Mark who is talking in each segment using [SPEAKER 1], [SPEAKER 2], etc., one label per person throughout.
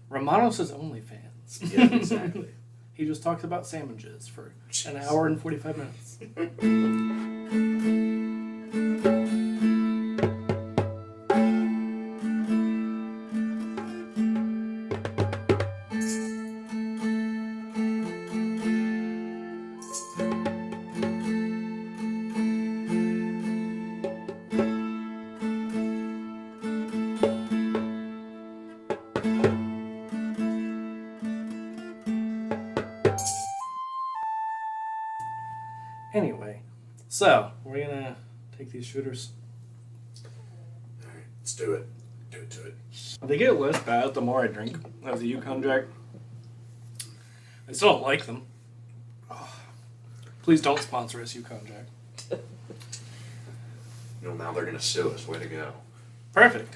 [SPEAKER 1] Romanos' OnlyFans.
[SPEAKER 2] Yeah, exactly.
[SPEAKER 1] He just talks about sandwiches for an hour and 45 minutes. Anyway, so we're gonna take these shooters.
[SPEAKER 2] Alright, let's do it. Do it.
[SPEAKER 1] They get less bad the more I drink of the Yukon Jack. I still don't like them. Please don't sponsor us, Yukon Jack.
[SPEAKER 2] Now they're gonna sue us. Way to go.
[SPEAKER 1] Perfect.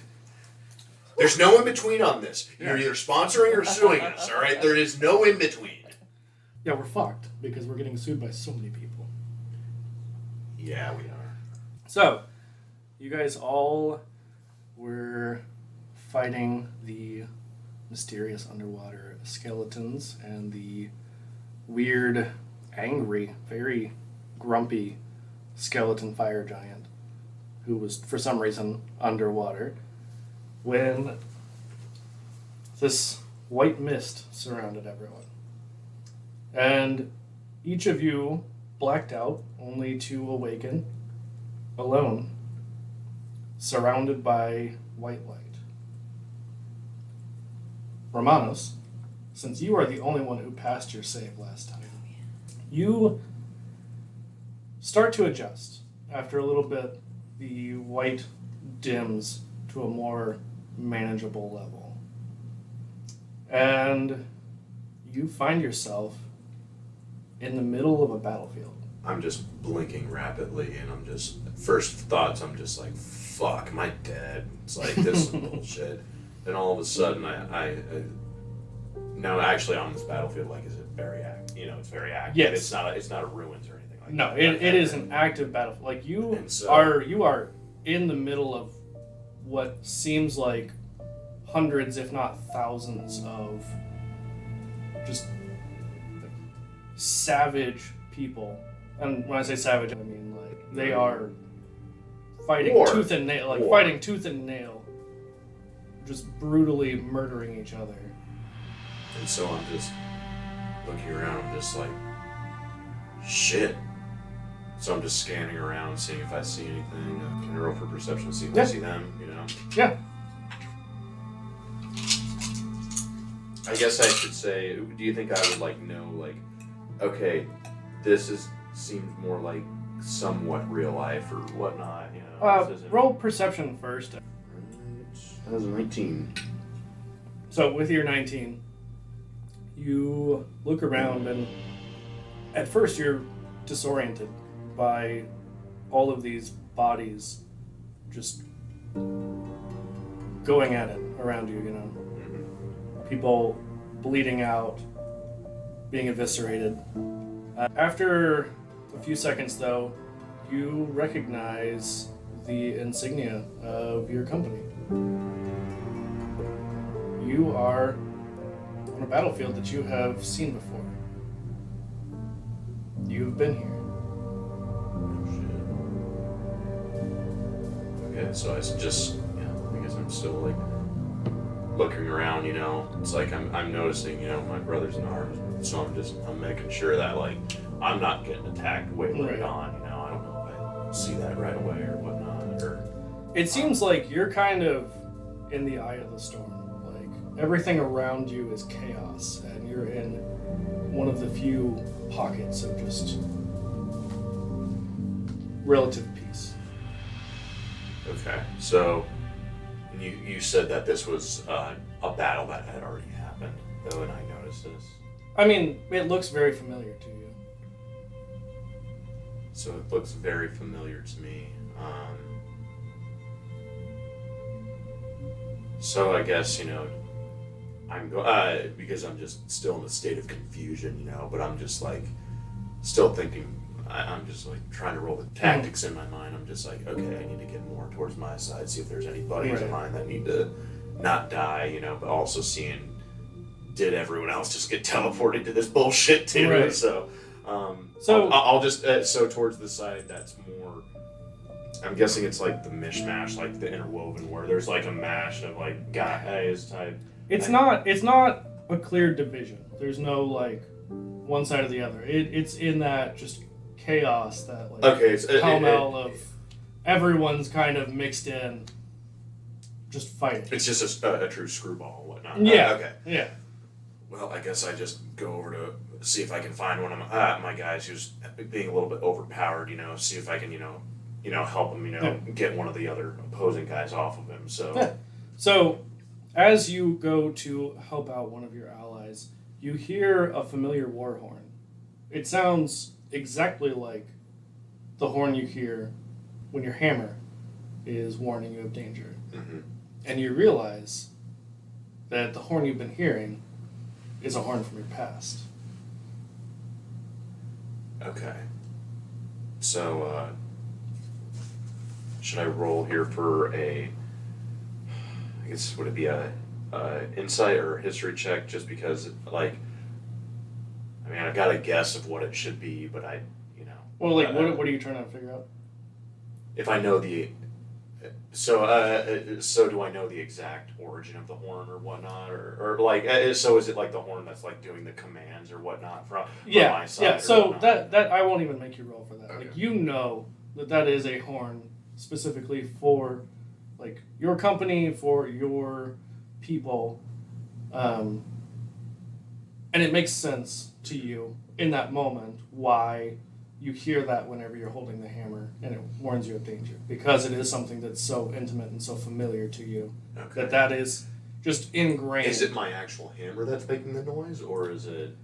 [SPEAKER 2] There's no in between on this. You're either sponsoring or suing us. All right, there is no in between.
[SPEAKER 1] Yeah, we're fucked because we're getting sued by so many people.
[SPEAKER 2] Yeah, we are.
[SPEAKER 1] So, you guys all were fighting the mysterious underwater skeletons and the weird, angry, very grumpy skeleton fire giant who was, for some reason, underwater when this white mist surrounded everyone. And each of you blacked out, only to awaken alone, surrounded by white light. Romanos, since you are the only one who passed your save last time, you start to adjust. After a little bit, the white dims to a more manageable level. And you find yourself in the middle of a battlefield.
[SPEAKER 2] I'm just blinking rapidly, and I'm just, first thoughts, I'm just like, fuck, am I dead? It's like, this is bullshit. Then all of a sudden, I now actually on this battlefield, like, is it very active? You know, it's very active.
[SPEAKER 1] Yes.
[SPEAKER 2] It's not a ruins or anything like that.
[SPEAKER 1] No, it is an active battlefield. Like, you are in the middle of what seems like hundreds, if not thousands, of just savage people. And when I say savage, I mean like they are fighting tooth and nail, just brutally murdering each other.
[SPEAKER 2] And so I'm just looking around, I'm just like, shit. So I'm just scanning around, seeing if I see anything. Can I roll for perception to see if I see them, you know?
[SPEAKER 1] Yeah.
[SPEAKER 2] I guess I should say, do you think I would like know, like, okay, this seems more like somewhat real life or whatnot, you know?
[SPEAKER 1] Roll perception first.
[SPEAKER 2] That was a 19.
[SPEAKER 1] So with your 19, you look around and at first you're disoriented by all of these bodies just going at it around you, you know. Mm-hmm. People bleeding out, being eviscerated. After a few seconds, though, you recognize the insignia of your company. You are on a battlefield that you have seen before. You've been here.
[SPEAKER 2] Okay, so it's just, I guess I'm still like looking around, you know. It's like I'm noticing, you know, my brother's in arms, so I'm making sure that like I'm not getting attacked way later on, you know. I don't know if I see that right away or whatnot.
[SPEAKER 1] It seems like you're kind of in the eye of the storm. Like everything around you is chaos, and you're in one of the few pockets of just relative peace.
[SPEAKER 2] Okay, so you said that this was a battle that had already happened, though, and I noticed this.
[SPEAKER 1] I mean, it looks very familiar to you.
[SPEAKER 2] So it looks very familiar to me. So I guess, you know, because I'm just still in a state of confusion, you know, but I'm just like still thinking. I'm just like trying to roll the tactics in my mind. I'm just like, okay, I need to get more towards my side, see if there's any buddies of mine that need to not die, you know, but also seeing did everyone else just get teleported to this bullshit too?
[SPEAKER 1] Right.
[SPEAKER 2] So,
[SPEAKER 1] So-
[SPEAKER 2] I'll just so towards the side that's more. I'm guessing it's like the mishmash, like the interwoven, where there's like a mash of like guys type.
[SPEAKER 1] It's not a clear division. There's no like one side or the other. It's in that just chaos that like
[SPEAKER 2] Okay, it's
[SPEAKER 1] pell-mell of everyone's kind of mixed in, just fighting.
[SPEAKER 2] It's just a true screwball and whatnot.
[SPEAKER 1] Yeah.
[SPEAKER 2] Okay.
[SPEAKER 1] Yeah.
[SPEAKER 2] Well, I guess I just go over to see if I can find one of my guys who's being a little bit overpowered. See if I can help him. Get one of the other opposing guys off of him. So.
[SPEAKER 1] Yeah. So, as you go to help out one of your allies, you hear a familiar war horn. It sounds exactly like the horn you hear when your hammer is warning you of danger.
[SPEAKER 2] Mm-hmm.
[SPEAKER 1] And you realize that the horn you've been hearing is a horn from your past.
[SPEAKER 2] Okay. So, should I roll here for I guess, would it be a insight or history check? Just because, like, I mean, I got a guess of what it should be, but
[SPEAKER 1] Well, like, what are you trying to figure out?
[SPEAKER 2] if I know so do I know the exact origin of the horn or whatnot, or like, so is it like the horn that's like doing the commands or whatnot from my side?
[SPEAKER 1] Yeah.
[SPEAKER 2] or
[SPEAKER 1] So
[SPEAKER 2] whatnot?
[SPEAKER 1] that I won't even make you roll for that.
[SPEAKER 2] Okay.
[SPEAKER 1] Like, you know that is a horn specifically for like your company, for your people, and it makes sense to you in that moment why you hear that whenever you're holding the hammer and it warns you of danger, because it is something that's so intimate and so familiar to you
[SPEAKER 2] Okay.
[SPEAKER 1] that is just ingrained.
[SPEAKER 2] Is it my actual hammer that's making the noise, or is it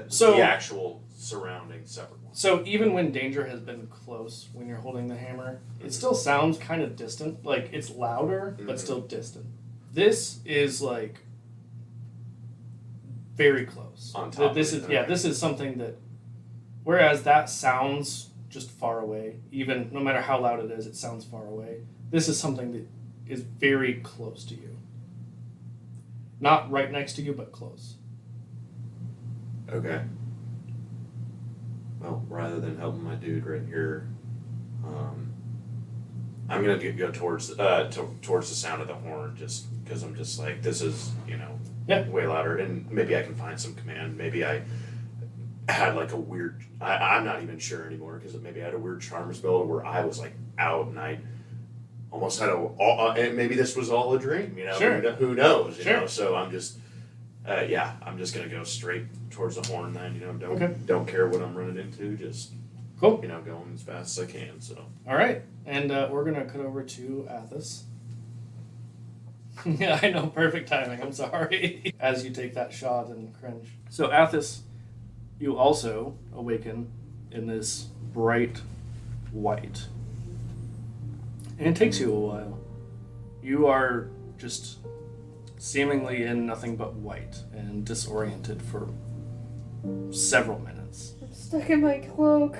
[SPEAKER 1] So-
[SPEAKER 2] the actual surrounding separate one?
[SPEAKER 1] So even when danger has been close, when you're holding the hammer, it still sounds kind of distant. Like, it's louder, but still distant. This is like very close.
[SPEAKER 2] On top
[SPEAKER 1] This
[SPEAKER 2] of
[SPEAKER 1] is
[SPEAKER 2] it, okay.
[SPEAKER 1] this is something that, whereas that sounds just far away, even no matter how loud it is, it sounds far away. This is something that is very close to you. Not right next to you, but close.
[SPEAKER 2] Okay. Well, rather than helping my dude right here, I'm gonna go towards towards the sound of the horn, just because I'm just like, this is way louder, and maybe I can find some command. Maybe I had like a weird. I'm not even sure anymore, because maybe I had a weird charm spell where I was like out and I almost had and maybe this was all a dream.
[SPEAKER 1] Sure.
[SPEAKER 2] Who knows?
[SPEAKER 1] Sure.
[SPEAKER 2] So I'm just. I'm just gonna go straight towards the horn then.
[SPEAKER 1] Okay.
[SPEAKER 2] Don't care what I'm running into. Just
[SPEAKER 1] Cool.
[SPEAKER 2] going as fast as I can. So.
[SPEAKER 1] All right, and we're gonna cut over to Athis. Yeah, I know, perfect timing. I'm sorry. As you take that shot and cringe. So Athis, you also awaken in this bright white, and it takes you a while. You are just seemingly in nothing but white and disoriented for several minutes.
[SPEAKER 3] I'm stuck in my cloak.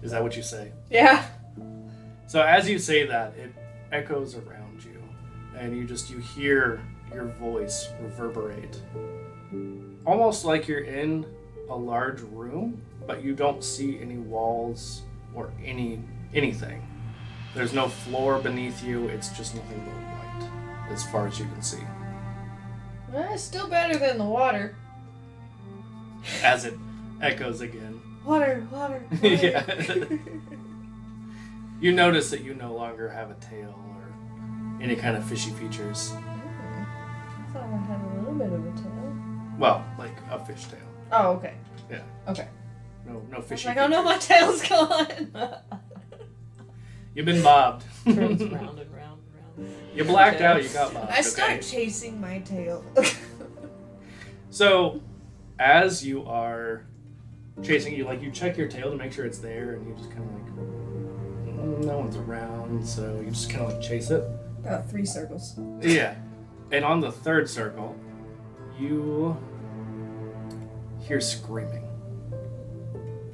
[SPEAKER 1] Is that what you say?
[SPEAKER 3] Yeah.
[SPEAKER 1] So as you say that, it echoes around you, and you hear your voice reverberate. Almost like you're in a large room, but you don't see any walls or anything. There's no floor beneath you, it's just nothing but white, as far as you can see.
[SPEAKER 3] Well, it's still better than the water.
[SPEAKER 1] As it echoes again.
[SPEAKER 3] Water, water, water.
[SPEAKER 1] Yeah. You notice that you no longer have a tail or any kind of fishy features.
[SPEAKER 3] I thought I had a little bit of a tail.
[SPEAKER 1] Well, like a fish tail.
[SPEAKER 3] Oh, okay.
[SPEAKER 1] Yeah.
[SPEAKER 3] Okay.
[SPEAKER 1] No fishy
[SPEAKER 3] Like, oh no, my tail's gone.
[SPEAKER 1] You've been bobbed.
[SPEAKER 4] Turns round and round and round.
[SPEAKER 1] You blacked out, you got bobbed.
[SPEAKER 3] I start
[SPEAKER 1] okay?
[SPEAKER 3] chasing my tail.
[SPEAKER 1] So, as you are chasing, you check your tail to make sure it's there, and you just kind of like, no one's around, so you just kind of like chase it.
[SPEAKER 3] About 3 circles.
[SPEAKER 1] Yeah. And on the third circle, you hear screaming.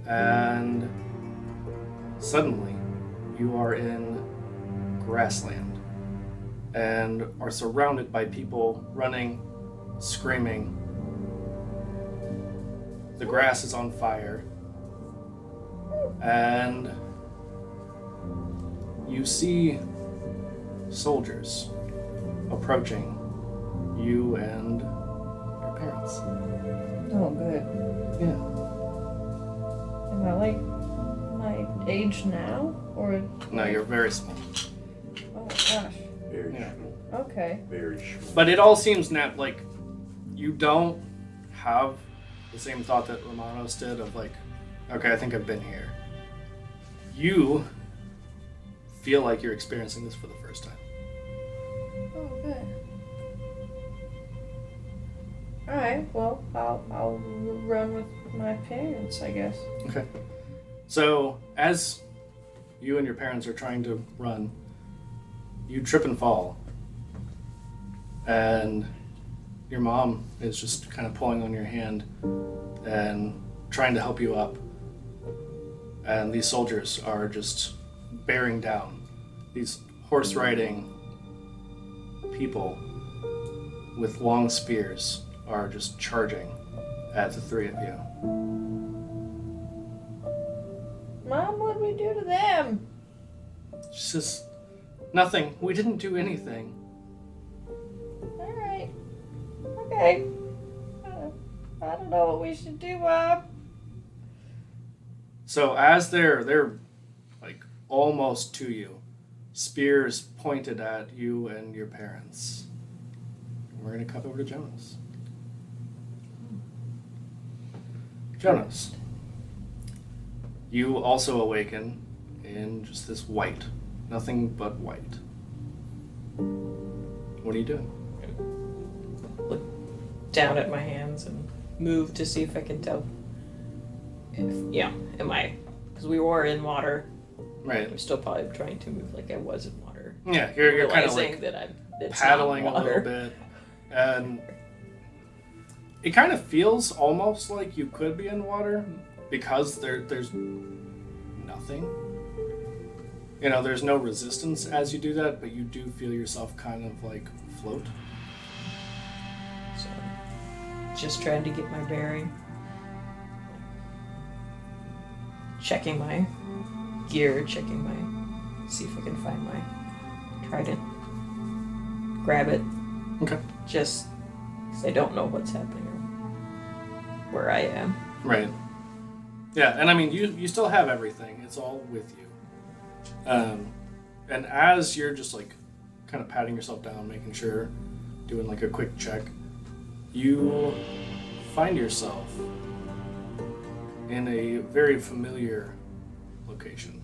[SPEAKER 1] And suddenly, you are in grassland. and are surrounded by people running, screaming. The grass is on fire, and you see soldiers approaching you and your parents.
[SPEAKER 3] Oh, good.
[SPEAKER 1] Yeah.
[SPEAKER 3] Am I like my age now? Or.
[SPEAKER 1] No, you're very small.
[SPEAKER 3] Oh, gosh.
[SPEAKER 2] Very
[SPEAKER 1] Yeah.
[SPEAKER 2] short.
[SPEAKER 3] Okay.
[SPEAKER 2] Very short.
[SPEAKER 1] But it all seems like you don't have the same thought that Romanos did of like, okay, I think I've been here. You feel like you're experiencing this for the first time.
[SPEAKER 3] Oh, good. Alright, well, I'll run with my parents, I guess.
[SPEAKER 1] Okay. So as you and your parents are trying to run, you trip and fall. And your mom is just kind of pulling on your hand and trying to help you up. And these soldiers are just bearing down. These horse riding people with long spears are just charging at the three of you.
[SPEAKER 3] Mom, what'd we do to them?
[SPEAKER 1] She says, nothing. We didn't do anything.
[SPEAKER 3] Alright. Okay. I don't know what we should do, Mom.
[SPEAKER 1] So as they're like almost to you, spears pointed at you and your parents. We're gonna cut over to Jhonos. Jhonos, you also awaken in just this white, nothing but white. What are you doing?
[SPEAKER 4] Look down at my hands and move to see if I can tell. Am I? Because we were in water.
[SPEAKER 1] Right.
[SPEAKER 4] I'm still probably trying to move like I was in water.
[SPEAKER 1] Yeah, you're kind of
[SPEAKER 4] Realizing
[SPEAKER 1] like
[SPEAKER 4] that it's
[SPEAKER 1] paddling
[SPEAKER 4] not
[SPEAKER 1] a little
[SPEAKER 4] water.
[SPEAKER 1] bit, and it kind of feels almost like you could be in water because there's nothing. You know, there's no resistance as you do that, but you do feel yourself kind of like float.
[SPEAKER 4] So, just trying to get my bearing. Checking my gear, see if I can find my trident. Grab it.
[SPEAKER 1] Okay.
[SPEAKER 4] Just because I don't know what's happening or where I am.
[SPEAKER 1] Right. Yeah, and I mean, you still have everything. It's all with you. And as you're just like kind of patting yourself down, making sure, doing like a quick check, you find yourself in a very familiar location.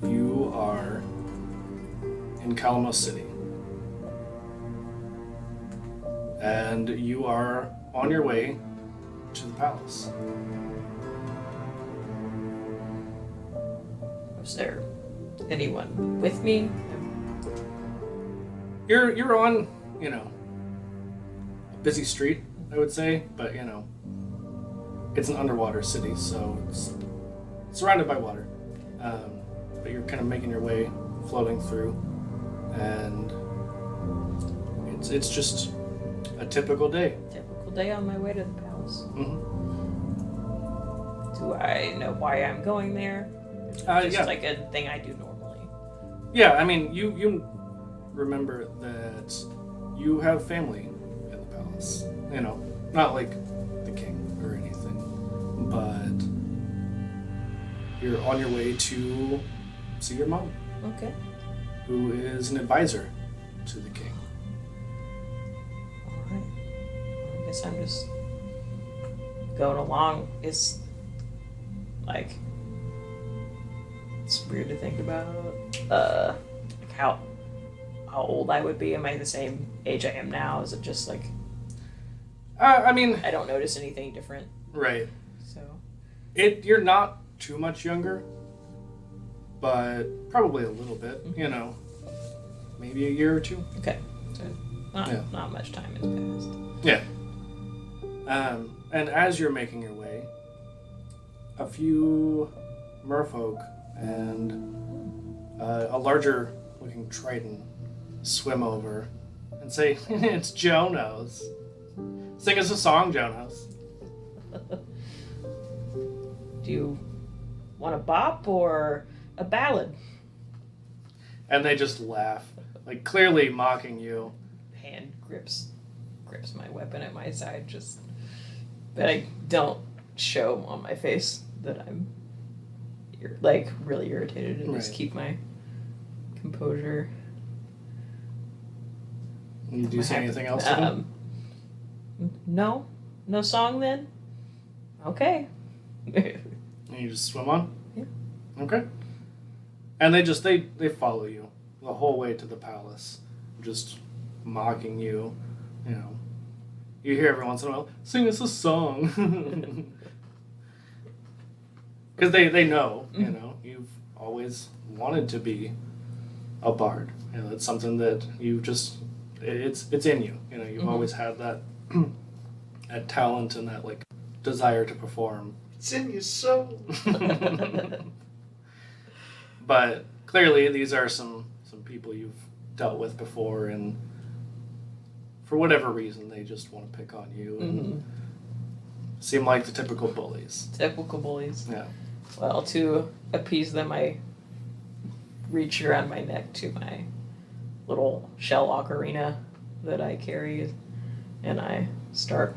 [SPEAKER 1] You are in Calamos City. And you are on your way to the palace.
[SPEAKER 4] Was there anyone with me?
[SPEAKER 1] You're on, a busy street, I would say, but it's an underwater city, so it's surrounded by water. But you're kind of making your way, floating through, and it's just a typical day.
[SPEAKER 4] Typical day on my way to the palace.
[SPEAKER 1] Mm-hmm.
[SPEAKER 4] Do I know why I'm going there? Just
[SPEAKER 1] Yeah.
[SPEAKER 4] like a thing I do normally.
[SPEAKER 1] Yeah, I mean, you remember that you have family in the palace. Not like the king or anything, but you're on your way to see your mom,
[SPEAKER 4] Okay.
[SPEAKER 1] who is an advisor to the king.
[SPEAKER 4] Alright. I guess I'm just going along. It's weird to think about. Like how old I would be. Am I the same age I am now? Is it just like
[SPEAKER 1] I mean,
[SPEAKER 4] I don't notice anything different?
[SPEAKER 1] right.
[SPEAKER 4] So
[SPEAKER 1] You're not too much younger, but probably a little bit, maybe a year or two.
[SPEAKER 4] okay. So not much time has passed.
[SPEAKER 1] Yeah. And as you're making your way, a few merfolk and a larger looking trident swim over and say, "It's Jhonos. Sing us a song, Jhonos."
[SPEAKER 4] Do you want a bop or a ballad?
[SPEAKER 1] And they just laugh, like clearly mocking you.
[SPEAKER 4] Hand grips my weapon at my side, just but I don't show on my face that I'm like really irritated and just
[SPEAKER 1] Right.
[SPEAKER 4] keep my composure.
[SPEAKER 1] You do say anything else to them?
[SPEAKER 4] No song then. Okay.
[SPEAKER 1] And you just swim on?
[SPEAKER 4] Yeah.
[SPEAKER 1] Okay. And they follow you the whole way to the palace, just mocking you, you know. You hear every once in a while, "Sing us a song." Because they know, you know, you've always wanted to be a bard. You know, it's something that you just, it's in you. You know, you've always had that, that talent and that, like, desire to perform.
[SPEAKER 2] It's in your soul.
[SPEAKER 1] But clearly, these are some people you've dealt with before, and for whatever reason, they just want to pick on you and seem like the typical bullies.
[SPEAKER 4] Typical bullies.
[SPEAKER 1] Yeah.
[SPEAKER 4] Well, to appease them, I reach around my neck to my little shell ocarina that I carry, and I start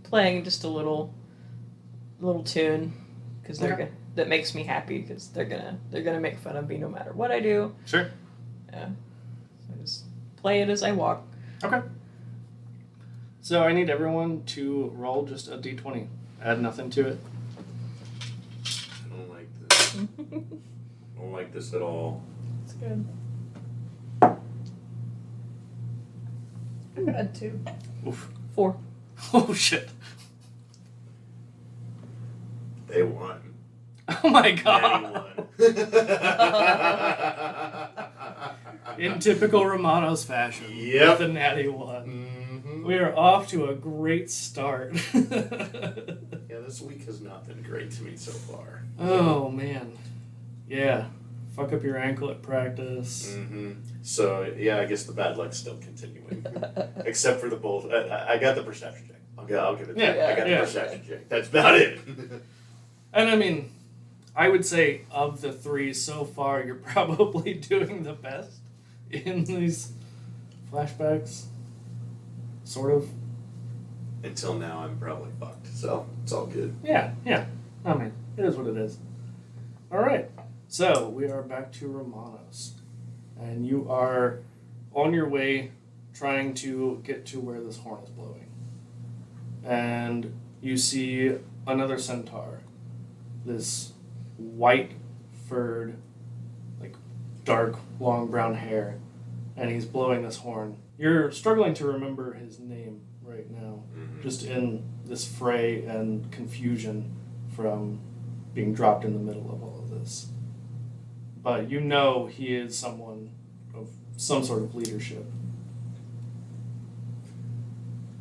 [SPEAKER 4] playing just a little tune because that makes me happy because they're gonna make fun of me no matter what I do.
[SPEAKER 1] Sure.
[SPEAKER 4] Yeah. So I just play it as I walk.
[SPEAKER 1] Okay. So I need everyone to roll just a d20. Add nothing to it.
[SPEAKER 2] I don't like this. I don't like this at all.
[SPEAKER 3] It's good. I got 2.
[SPEAKER 1] Oof.
[SPEAKER 4] 4.
[SPEAKER 1] Oh shit.
[SPEAKER 2] They won.
[SPEAKER 1] Oh my
[SPEAKER 2] Daddy
[SPEAKER 1] god.
[SPEAKER 2] won.
[SPEAKER 1] In typical Romanos fashion.
[SPEAKER 2] Yep.
[SPEAKER 1] With the natty one.
[SPEAKER 2] Mm-hmm.
[SPEAKER 1] We are off to a great start.
[SPEAKER 2] Yeah, this week has not been great to me so far.
[SPEAKER 1] Oh man. Yeah. Fuck up your ankle at practice.
[SPEAKER 2] Mm-hmm. So, yeah, I guess the bad luck's still continuing. Except for the bulls. I got the perception check. I'll give it to you. I got the perception check. That's about it.
[SPEAKER 1] And I mean, I would say of the 3 so far, you're probably doing the best in these flashbacks. Sort of.
[SPEAKER 2] Until now, I'm probably fucked. So, it's all good.
[SPEAKER 1] Yeah. I mean, it is what it is. Alright. So, we are back to Romanos. And you are on your way trying to get to where this horn is blowing. And you see another centaur. This white furred, like dark, long brown hair. And he's blowing this horn. You're struggling to remember his name right now. Just in this fray and confusion from being dropped in the middle of all of this. But you know he is someone of some sort of leadership.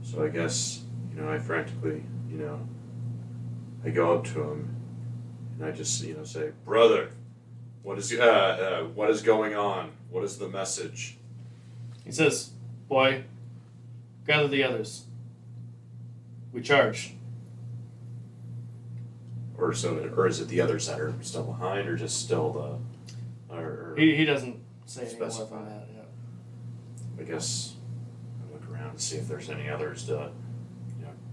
[SPEAKER 2] So I guess, I frantically, I go up to him and I just, say, "Brother, what is going on? What is the message?"
[SPEAKER 1] He says, "Boy, gather the others. We charge."
[SPEAKER 2] Or is it the others that are still behind, or just still or
[SPEAKER 1] He doesn't say any more
[SPEAKER 2] Specify.
[SPEAKER 1] than that. Yeah.
[SPEAKER 2] I guess I look around and see if there's any others to,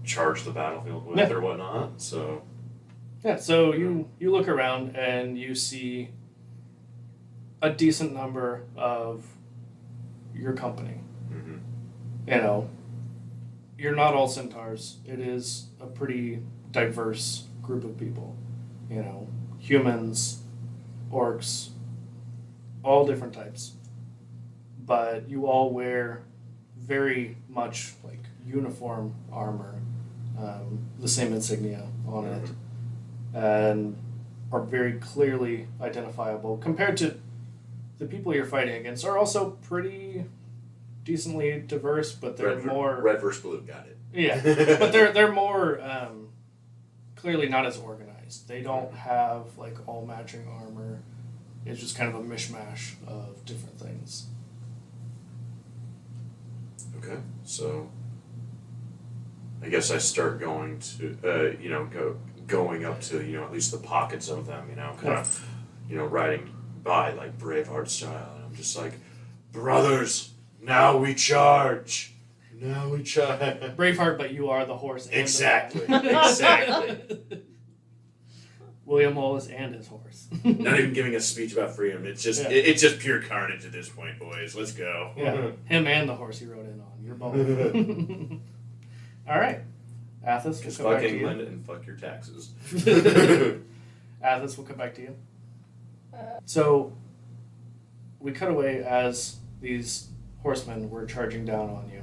[SPEAKER 2] charge the battlefield with or whatnot. So
[SPEAKER 1] Yeah, so you look around and you see a decent number of your company.
[SPEAKER 2] mm-hmm.
[SPEAKER 1] You're not all centaurs. It is a pretty diverse group of people. Humans, orcs, all different types. But you all wear very much like uniform armor, the same insignia on it, and are very clearly identifiable compared to the people you're fighting against. Are also pretty decently diverse, but they're more
[SPEAKER 2] red versus blue. Got it.
[SPEAKER 1] yeah, but they're more clearly not as organized. They don't have like all matching armor. It's just kind of a mishmash of different things.
[SPEAKER 2] Okay, so I guess I start going to, going up to, at least the pockets of them, kind of, riding by like Braveheart style. And I'm just like, brothers, now we charge. Now we charge.
[SPEAKER 1] Braveheart, but you are the horse. And
[SPEAKER 2] Exactly,
[SPEAKER 1] the man.
[SPEAKER 2] exactly.
[SPEAKER 1] William Wallace and his horse.
[SPEAKER 2] Not even giving a speech about freedom. It's just it's just pure carnage at this point, boys. Let's go.
[SPEAKER 1] Yeah, him and the horse he rode in on. You're both. All right, Athis.
[SPEAKER 2] Just
[SPEAKER 1] We'll come
[SPEAKER 2] fuck
[SPEAKER 1] back to
[SPEAKER 2] England
[SPEAKER 1] you.
[SPEAKER 2] and fuck your taxes.
[SPEAKER 1] Athis, we'll come back to you. So we cut away as these horsemen were charging down on you,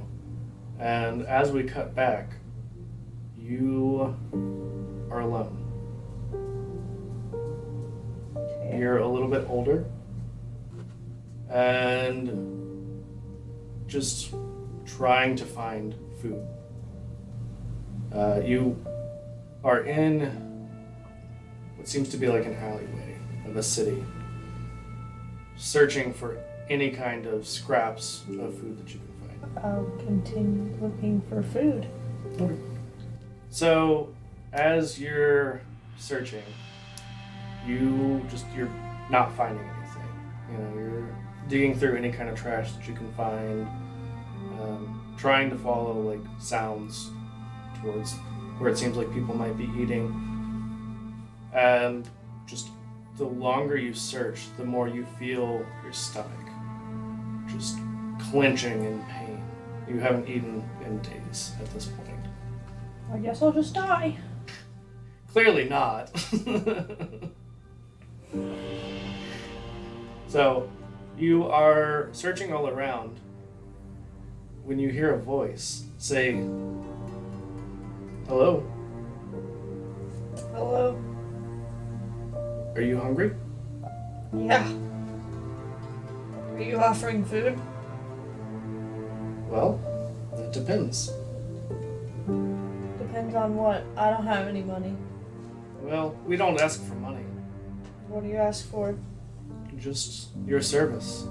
[SPEAKER 1] and as we cut back, you are alone. You're a little bit older and just trying to find food. You are in what seems to be like an alleyway of a city, searching for any kind of scraps of food that you can find.
[SPEAKER 3] I'll continue looking for food.
[SPEAKER 1] Okay. So, as you're searching, you're not finding anything. You're digging through any kind of trash that you can find, trying to follow like sounds towards where it seems like people might be eating, and just the longer you search, the more you feel your stomach just clenching in pain. You haven't eaten in days at this point.
[SPEAKER 3] I guess I'll just die.
[SPEAKER 1] Clearly not. So, you are searching all around when you hear a voice say, "Hello,
[SPEAKER 3] Hello?
[SPEAKER 1] are you hungry?"
[SPEAKER 3] Yeah. Are you offering food?
[SPEAKER 1] Well, it depends.
[SPEAKER 3] Depends on what. I don't have any money.
[SPEAKER 1] Well, we don't ask for money,
[SPEAKER 3] What do you ask for?
[SPEAKER 1] just your service.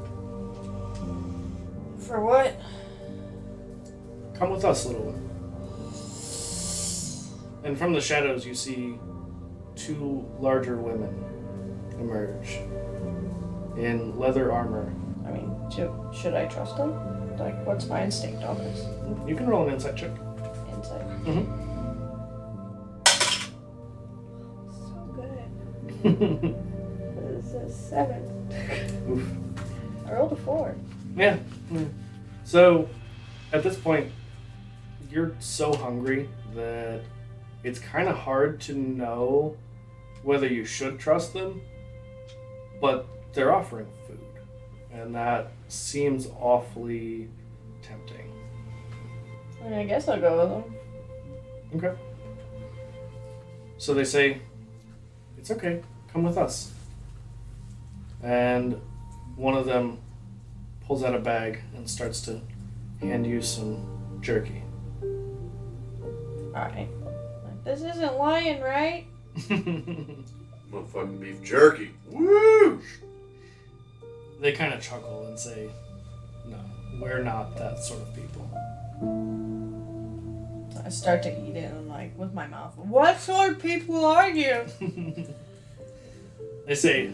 [SPEAKER 3] For what?
[SPEAKER 1] Come with us, little one. And from the shadows, you see two larger women emerge in leather armor.
[SPEAKER 3] I mean, should I trust them? Like, what's my instinct on this?
[SPEAKER 1] You can roll an insight check.
[SPEAKER 3] Insight.
[SPEAKER 1] Mm-hmm.
[SPEAKER 3] So good. This is 7.
[SPEAKER 1] Oof.
[SPEAKER 3] I rolled a 4.
[SPEAKER 1] Yeah. So, at this point, you're so hungry that it's kind of hard to know whether you should trust them, but they're offering food, and that seems awfully tempting.
[SPEAKER 3] I mean, I guess I'll go with them.
[SPEAKER 1] Okay. So they say, "It's okay, come with us." And one of them pulls out a bag and starts to hand you some jerky.
[SPEAKER 3] Alright. Like, this isn't lying, right?
[SPEAKER 2] Motherfucking beef jerky. Woo!
[SPEAKER 1] They kind of chuckle and say, "No, we're not that sort of people."
[SPEAKER 3] I start to eat it and like with my mouth. What sort of people are you?
[SPEAKER 1] They say,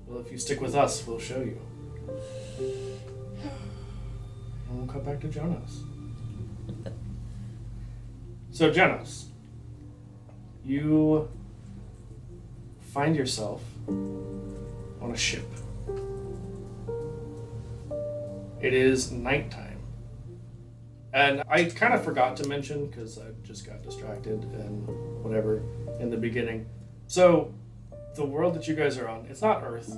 [SPEAKER 1] "Well, if you stick with us, we'll show you." And we'll cut back to Jhonos. So, Jhonos, you find yourself on a ship. It is nighttime. And I kind of forgot to mention, because I just got distracted and whatever in the beginning. So, the world that you guys are on, it's not Earth.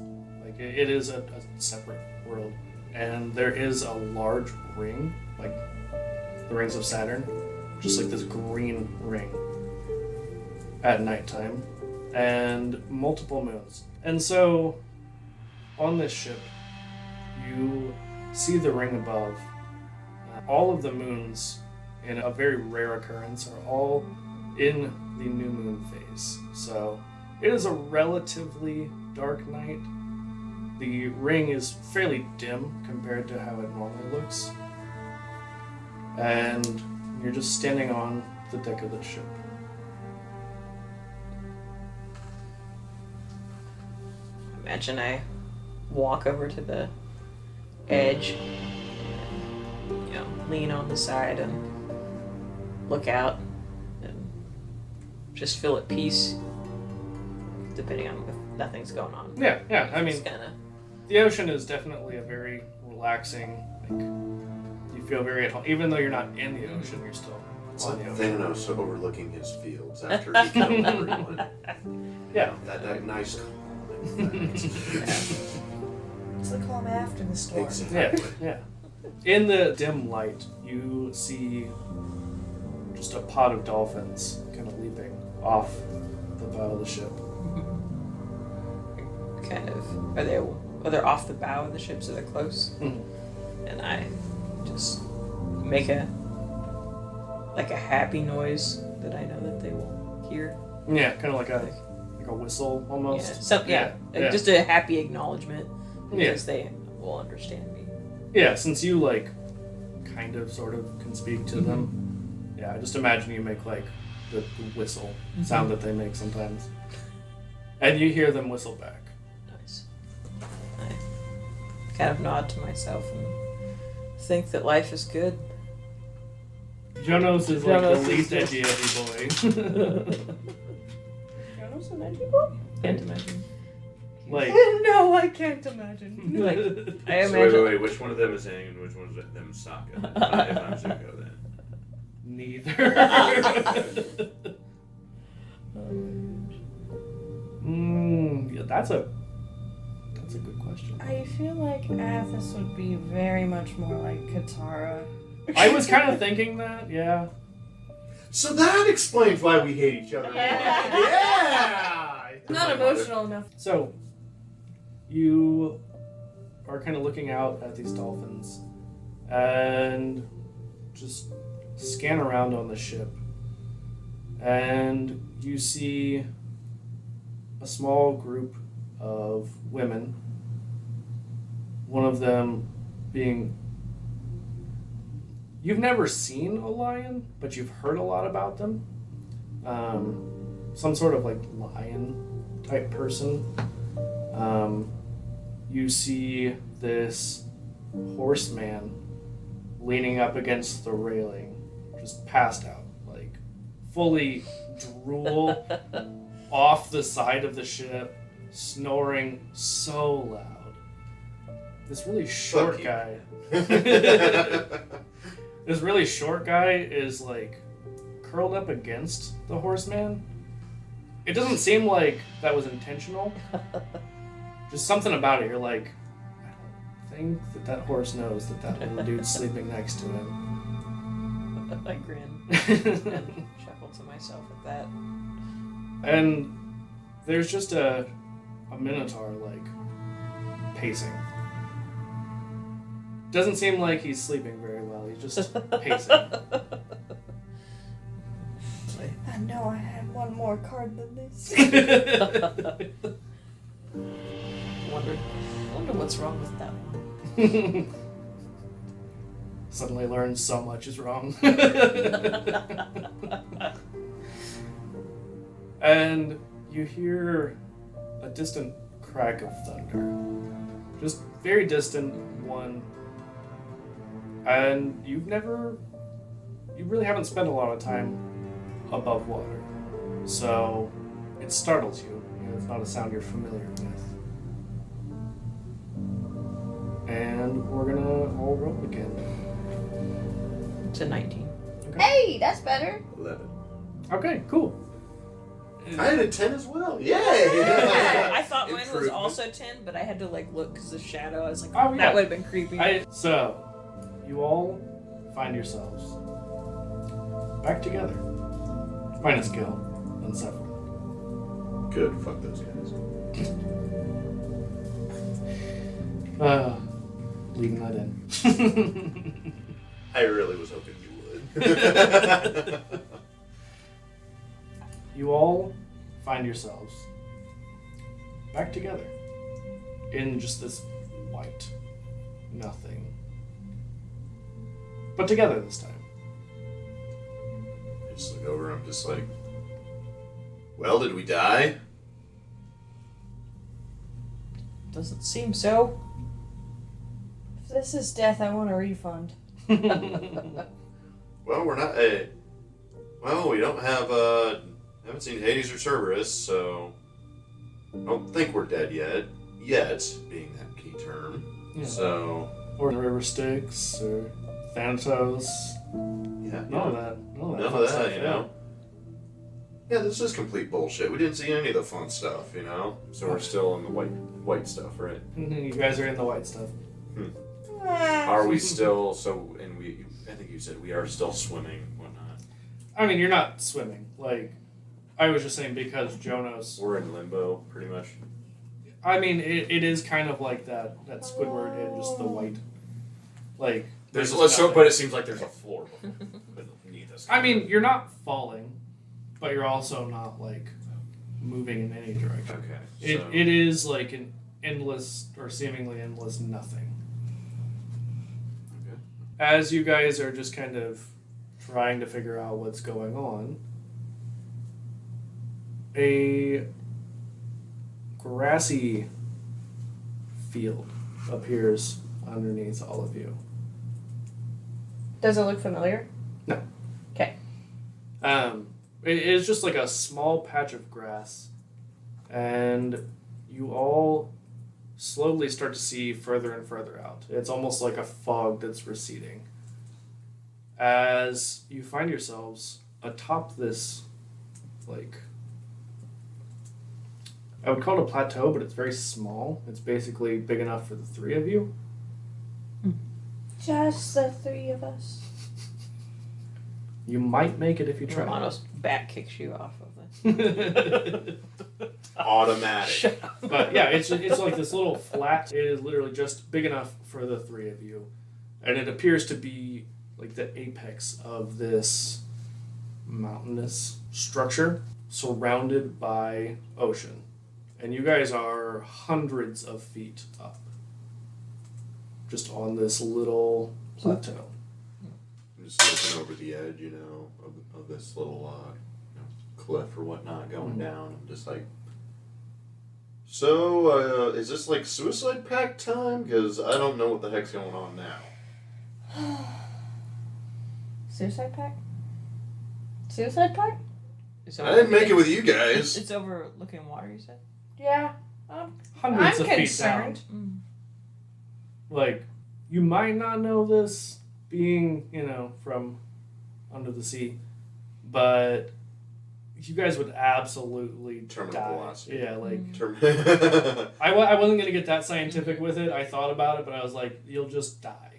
[SPEAKER 1] Like, it is a separate world. And there is a large ring, like the rings of Saturn, just like this green ring at nighttime, and multiple moons. And so, on this ship, you see the ring above. All of the moons, in a very rare occurrence, are all in the new moon phase. So it is a relatively dark night. The ring is fairly dim compared to how it normally looks. and you're just standing on the deck of the ship.
[SPEAKER 4] Imagine I walk over to the edge, lean on the side and look out and just feel at peace, depending on if nothing's going on.
[SPEAKER 1] Yeah. I mean,
[SPEAKER 4] Just kinda,
[SPEAKER 1] the ocean is definitely a very relaxing, you feel very at home. Even though you're not in the ocean, you're still
[SPEAKER 2] It's
[SPEAKER 1] on
[SPEAKER 2] like
[SPEAKER 1] the ocean.
[SPEAKER 2] Thanos overlooking his fields after he killed everyone.
[SPEAKER 1] Yeah.
[SPEAKER 2] That nice calm.
[SPEAKER 3] It's the calm after the storm.
[SPEAKER 2] Exactly.
[SPEAKER 1] Yeah. In the dim light, you see just a pod of dolphins kind of leaping off the bow of the ship.
[SPEAKER 4] kind of, are they off the bow of the ship, so they're close?
[SPEAKER 1] Mhm.
[SPEAKER 4] And I just make a happy noise that I know that they will hear.
[SPEAKER 1] Yeah, kind of like a whistle almost.
[SPEAKER 4] Just a happy acknowledgement
[SPEAKER 1] Yeah.
[SPEAKER 4] because they will understand me.
[SPEAKER 1] Yeah, since you kind of sort of can speak to them. Yeah, just imagine you make the whistle sound that they make sometimes. And you hear them whistle back.
[SPEAKER 4] Nice. I kind of nod to myself and think that life is good.
[SPEAKER 1] Jhonos is
[SPEAKER 4] Jhonos
[SPEAKER 1] the
[SPEAKER 4] is
[SPEAKER 1] least edgy boy.
[SPEAKER 3] Jhonos an edgy boy?
[SPEAKER 4] Can't imagine.
[SPEAKER 3] No, I can't imagine.
[SPEAKER 4] I
[SPEAKER 2] So
[SPEAKER 4] imagine.
[SPEAKER 2] wait, which one of them is Aang and which one of them is Sokka? If I'm Zuko, then.
[SPEAKER 1] Neither. Yeah, that's a good question.
[SPEAKER 3] I feel like Athis would be very much more like Katara.
[SPEAKER 1] I was kind of thinking that, yeah.
[SPEAKER 2] So that explains why we hate each other. Yeah!
[SPEAKER 3] Not emotional enough.
[SPEAKER 1] So, you are kind of looking out at these dolphins and just scan around on the ship. And you see a small group of women, one of them being... You've never seen a lion, but you've heard a lot about them. Some sort of lion type person. You see this horseman leaning up against the railing, just passed out, fully drool off the side of the ship, snoring so loud. This really short
[SPEAKER 2] Fuck you.
[SPEAKER 1] guy. This really short guy is curled up against the horseman. It doesn't seem like that was intentional. Just something about it. You're like, I don't think that horse knows that little dude's sleeping next to him.
[SPEAKER 4] I grin and chuckle to myself at that.
[SPEAKER 1] And there's just a minotaur pacing. Doesn't seem like he's sleeping very well. He's just pacing.
[SPEAKER 3] I know I had one more card than this.
[SPEAKER 4] Wonder what's wrong with that one.
[SPEAKER 1] Suddenly learned so much is wrong. And you hear a distant crack of thunder. Just very distant one. And you really haven't spent a lot of time above water. So it startles you. It's not a sound you're familiar with. And we're gonna all roll again.
[SPEAKER 4] To 19.
[SPEAKER 1] Okay.
[SPEAKER 3] Hey, that's better.
[SPEAKER 2] 11.
[SPEAKER 1] Okay, cool.
[SPEAKER 2] I had a 10 as well. Yay!
[SPEAKER 4] I thought mine was
[SPEAKER 2] Improvement.
[SPEAKER 4] also 10, but I had to look because of shadow. I was like,
[SPEAKER 1] Oh, yeah.
[SPEAKER 4] that would have been creepy.
[SPEAKER 1] So, you all find yourselves back together. Minus Gil and Zephyr.
[SPEAKER 2] Good, fuck those guys.
[SPEAKER 1] Leaving that in.
[SPEAKER 2] I really was hoping you would.
[SPEAKER 1] You all find yourselves back together in just this white nothing. But together this time.
[SPEAKER 2] just look over. I'm just like, well, did we die?
[SPEAKER 4] Doesn't seem so.
[SPEAKER 3] If this is death, I want a refund.
[SPEAKER 2] Well, we're not. Well, we don't have. Haven't seen Hades or Cerberus, so I don't think we're dead yet. Yet being that key term.
[SPEAKER 1] Yeah.
[SPEAKER 2] So.
[SPEAKER 1] Or River Styx, or Thanatos.
[SPEAKER 2] Yeah.
[SPEAKER 1] None of that.
[SPEAKER 2] None of that,
[SPEAKER 1] stuff,
[SPEAKER 2] you know. Yeah, this is complete bullshit. We didn't see any of the fun stuff, you know. So we're still in the white stuff, right?
[SPEAKER 1] You guys are in the white stuff.
[SPEAKER 2] Are we still? So, and I think you said we are still swimming, whatnot.
[SPEAKER 1] I mean, you're not swimming. Like, I was just saying because Jhonos.
[SPEAKER 2] We're in limbo, pretty much.
[SPEAKER 1] I mean, it is kind of like that Squidward in just the white. Like,
[SPEAKER 2] There's
[SPEAKER 1] just nothing.
[SPEAKER 2] but it seems like there's a floor beneath us.
[SPEAKER 1] I mean, you're not falling, but you're also not like moving in any direction.
[SPEAKER 2] Okay.
[SPEAKER 1] It is like an endless or seemingly endless nothing.
[SPEAKER 2] Okay.
[SPEAKER 1] As you guys are just kind of trying to figure out what's going on, a grassy field appears underneath all of you.
[SPEAKER 3] Does it look familiar?
[SPEAKER 1] No.
[SPEAKER 3] Okay.
[SPEAKER 1] It is just like a small patch of grass, and you all slowly start to see further and further out. It's almost like a fog that's receding. As you find yourselves atop this, like, I would call it a plateau, but it's very small. It's basically big enough for the three of you.
[SPEAKER 3] Just the three of us.
[SPEAKER 1] You might make it if you try.
[SPEAKER 4] Romanos back kicks you off of it.
[SPEAKER 2] Automatic.
[SPEAKER 4] Shut up.
[SPEAKER 1] But yeah, it's like this little flat. It is literally just big enough for the three of you, and it appears to be like the apex of this mountainous structure surrounded by ocean, and you guys are hundreds of feet up, just on this little plateau.
[SPEAKER 2] I'm just looking over the edge, you know, of this little cliff or whatnot going down. I'm just like, so is this like suicide pact time? Because I don't know what the heck's going on now.
[SPEAKER 3] Suicide pact? Suicide pact?
[SPEAKER 4] It's
[SPEAKER 2] I didn't make it with you
[SPEAKER 4] It's,
[SPEAKER 2] guys.
[SPEAKER 4] it's overlooking water, you said?
[SPEAKER 3] Yeah.
[SPEAKER 1] Hundreds
[SPEAKER 3] I'm
[SPEAKER 1] of feet
[SPEAKER 3] concerned.
[SPEAKER 1] down. Like, you might not know this, being, you know, from under the sea, but you guys would absolutely
[SPEAKER 2] Terminal
[SPEAKER 1] die.
[SPEAKER 2] velocity.
[SPEAKER 1] Yeah, like,
[SPEAKER 2] I
[SPEAKER 1] I wasn't going to get that scientific with it. I thought about it, but I was like, you'll just die.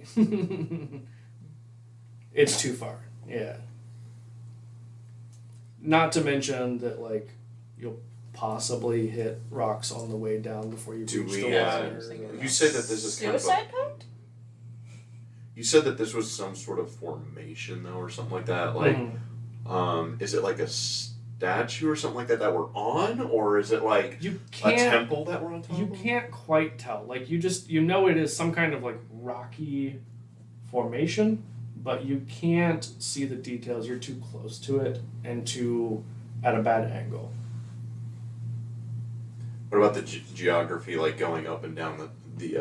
[SPEAKER 1] It's too far. Yeah. Not to mention that, like, you'll possibly hit rocks on the way down before you
[SPEAKER 2] Do
[SPEAKER 1] reach
[SPEAKER 2] we,
[SPEAKER 1] the water.
[SPEAKER 2] you say that this is kind of
[SPEAKER 3] Suicide pact?
[SPEAKER 2] You said that this was some sort of formation, though, or something like that. Like, is it like a statue or something like that we're on, or is it like
[SPEAKER 1] You
[SPEAKER 2] a
[SPEAKER 1] can't.
[SPEAKER 2] temple that we're on top
[SPEAKER 1] You
[SPEAKER 2] of?
[SPEAKER 1] can't quite tell. Like, you know it is some kind of like rocky formation, but you can't see the details. You're too close to it and at a bad angle.
[SPEAKER 2] What about the geography, like going up and down the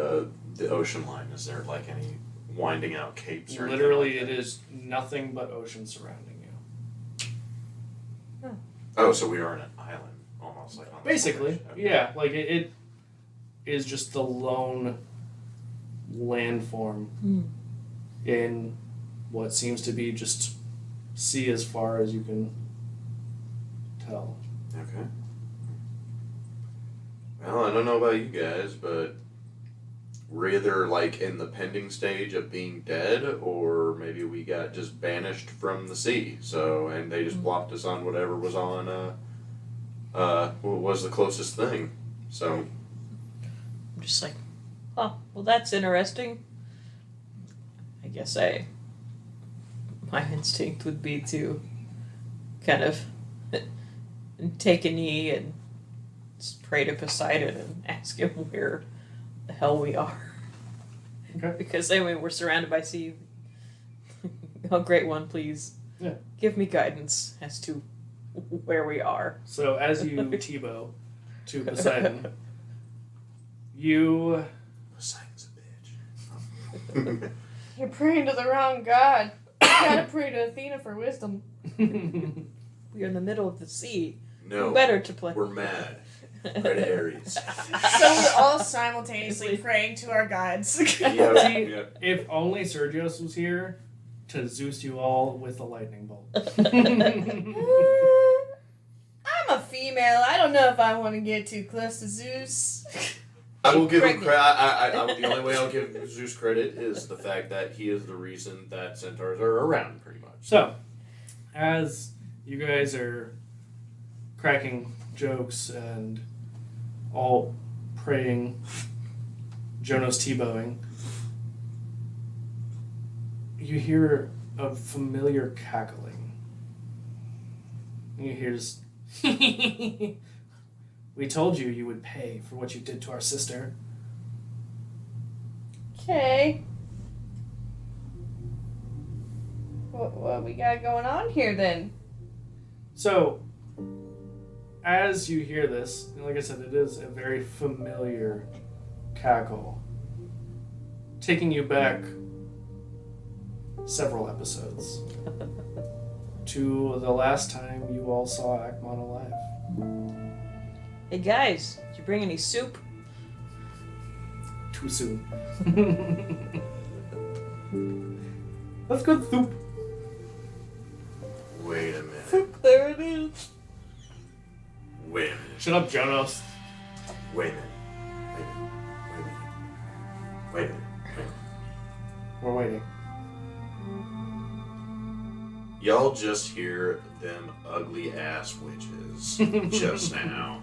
[SPEAKER 2] ocean line? Is there like any winding out capes or
[SPEAKER 1] Literally,
[SPEAKER 2] anything
[SPEAKER 1] it
[SPEAKER 2] like
[SPEAKER 1] is nothing but ocean surrounding you.
[SPEAKER 2] that? Oh, so we are in an island, almost like on this
[SPEAKER 1] Basically,
[SPEAKER 2] ledge. Okay.
[SPEAKER 1] yeah. Like it is just the lone landform in what seems to be just sea as far as you can tell.
[SPEAKER 2] Okay. Well, I don't know about you guys, but we're either like in the pending stage of being dead, or maybe we got just banished from the sea. So, and they just blocked us on whatever was on, what was the closest thing. So,
[SPEAKER 4] I'm just like, oh, well, that's interesting. I guess my instinct would be to kind of take a knee and pray to Poseidon and ask him where the hell we are.
[SPEAKER 1] Okay.
[SPEAKER 4] Because anyway, we're surrounded by sea. Oh, great one, please
[SPEAKER 1] Yeah.
[SPEAKER 4] Give me guidance as to where we are.
[SPEAKER 1] So as you Tebow to Poseidon, you
[SPEAKER 2] Poseidon's a bitch.
[SPEAKER 3] You're praying to the wrong god. You gotta pray to Athena for wisdom.
[SPEAKER 4] We are in the middle of the sea.
[SPEAKER 2] No,
[SPEAKER 4] Better to play.
[SPEAKER 2] we're mad. Red Aries.
[SPEAKER 3] So we're all simultaneously praying to our gods.
[SPEAKER 2] Yeah.
[SPEAKER 1] if only Sergios was here to Zeus you all with a lightning bolt.
[SPEAKER 3] I'm a female. I don't know if I want to get too close to Zeus.
[SPEAKER 2] I will give him
[SPEAKER 4] Pregnant.
[SPEAKER 2] credit. The only way I'll give Zeus credit is the fact that he is the reason that centaurs are around, pretty much.
[SPEAKER 1] So, as you guys are cracking jokes and all praying, Jhonos Tebowing, you hear a familiar cackling. And you hear this, we told you you would pay for what you did to our sister.
[SPEAKER 3] Okay. What we got going on here then?
[SPEAKER 1] So, as you hear this, and like I said, it is a very familiar cackle, taking you back several episodes to the last time you all saw Akmon alive.
[SPEAKER 4] Hey guys, did you bring any soup?
[SPEAKER 1] Too soon. That's good soup.
[SPEAKER 2] Wait a minute.
[SPEAKER 4] There it is.
[SPEAKER 2] Wait a minute.
[SPEAKER 1] Shut up, Jhonos.
[SPEAKER 2] Wait a minute. Wait a minute. Wait a minute.
[SPEAKER 1] We're waiting.
[SPEAKER 2] Y'all just hear them ugly ass witches just now.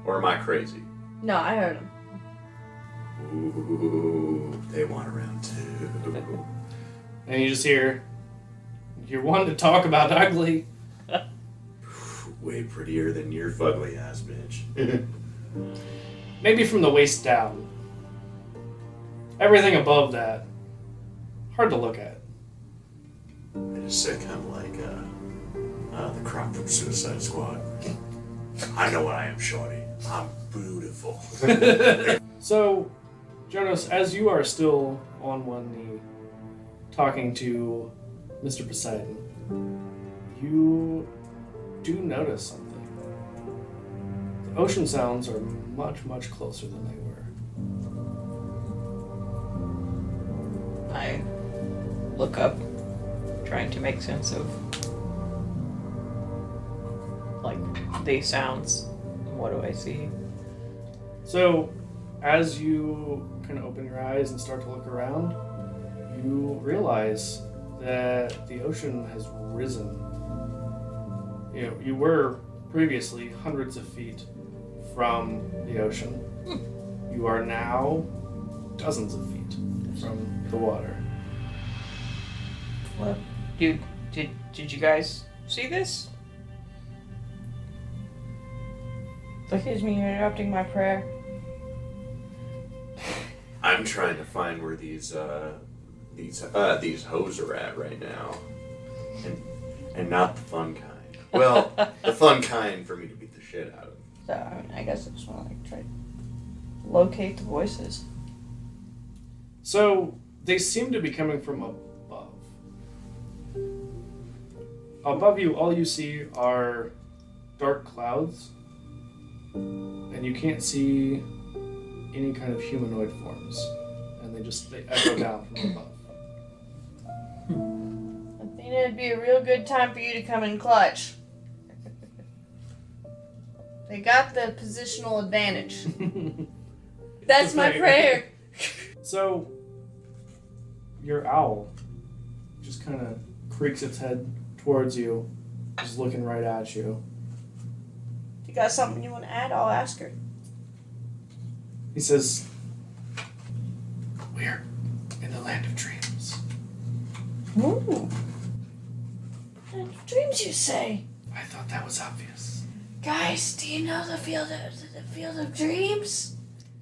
[SPEAKER 2] Or am I crazy?
[SPEAKER 3] No, I heard him.
[SPEAKER 2] Ooh, they want around too.
[SPEAKER 1] And you just hear, you're one to talk about ugly.
[SPEAKER 2] Way prettier than your fugly ass bitch.
[SPEAKER 1] Maybe from the waist down. Everything above that, hard to look at.
[SPEAKER 2] I just said kind of like the croc from Suicide Squad. I know what I am, shorty. I'm beautiful.
[SPEAKER 1] So, Jhonos, as you are still on one knee, talking to Mr. Poseidon, you do notice something. The ocean sounds are much, much closer than they were.
[SPEAKER 4] I look up, trying to make sense of like the sounds. What do I see?
[SPEAKER 1] So, as you kind of open your eyes and start to look around, you realize that the ocean has risen. You know, you were previously hundreds of feet from the ocean. You are now dozens of feet from the water.
[SPEAKER 4] What? Did you guys see this?
[SPEAKER 3] Excuse me, you're interrupting my prayer.
[SPEAKER 2] I'm trying to find where these hoes are at right now, and not the fun kind. Well, the fun kind for me to beat the shit out of.
[SPEAKER 3] So, I mean, I guess I just want to like try to locate the voices.
[SPEAKER 1] So, they seem to be coming from above. Above you, all you see are dark clouds, and you can't see any kind of humanoid forms, and they echo down from above.
[SPEAKER 3] I think it'd be a real good time for you to come in clutch. They got the positional advantage. That's my prayer.
[SPEAKER 1] So, your owl just kind of creaks its head towards you, just looking right at you.
[SPEAKER 3] If you got something you want to add, I'll ask her.
[SPEAKER 1] He says, "We're in the land of dreams."
[SPEAKER 3] Ooh. Dreams, you say?
[SPEAKER 1] I thought that was obvious.
[SPEAKER 3] Guys, do you know the field of dreams?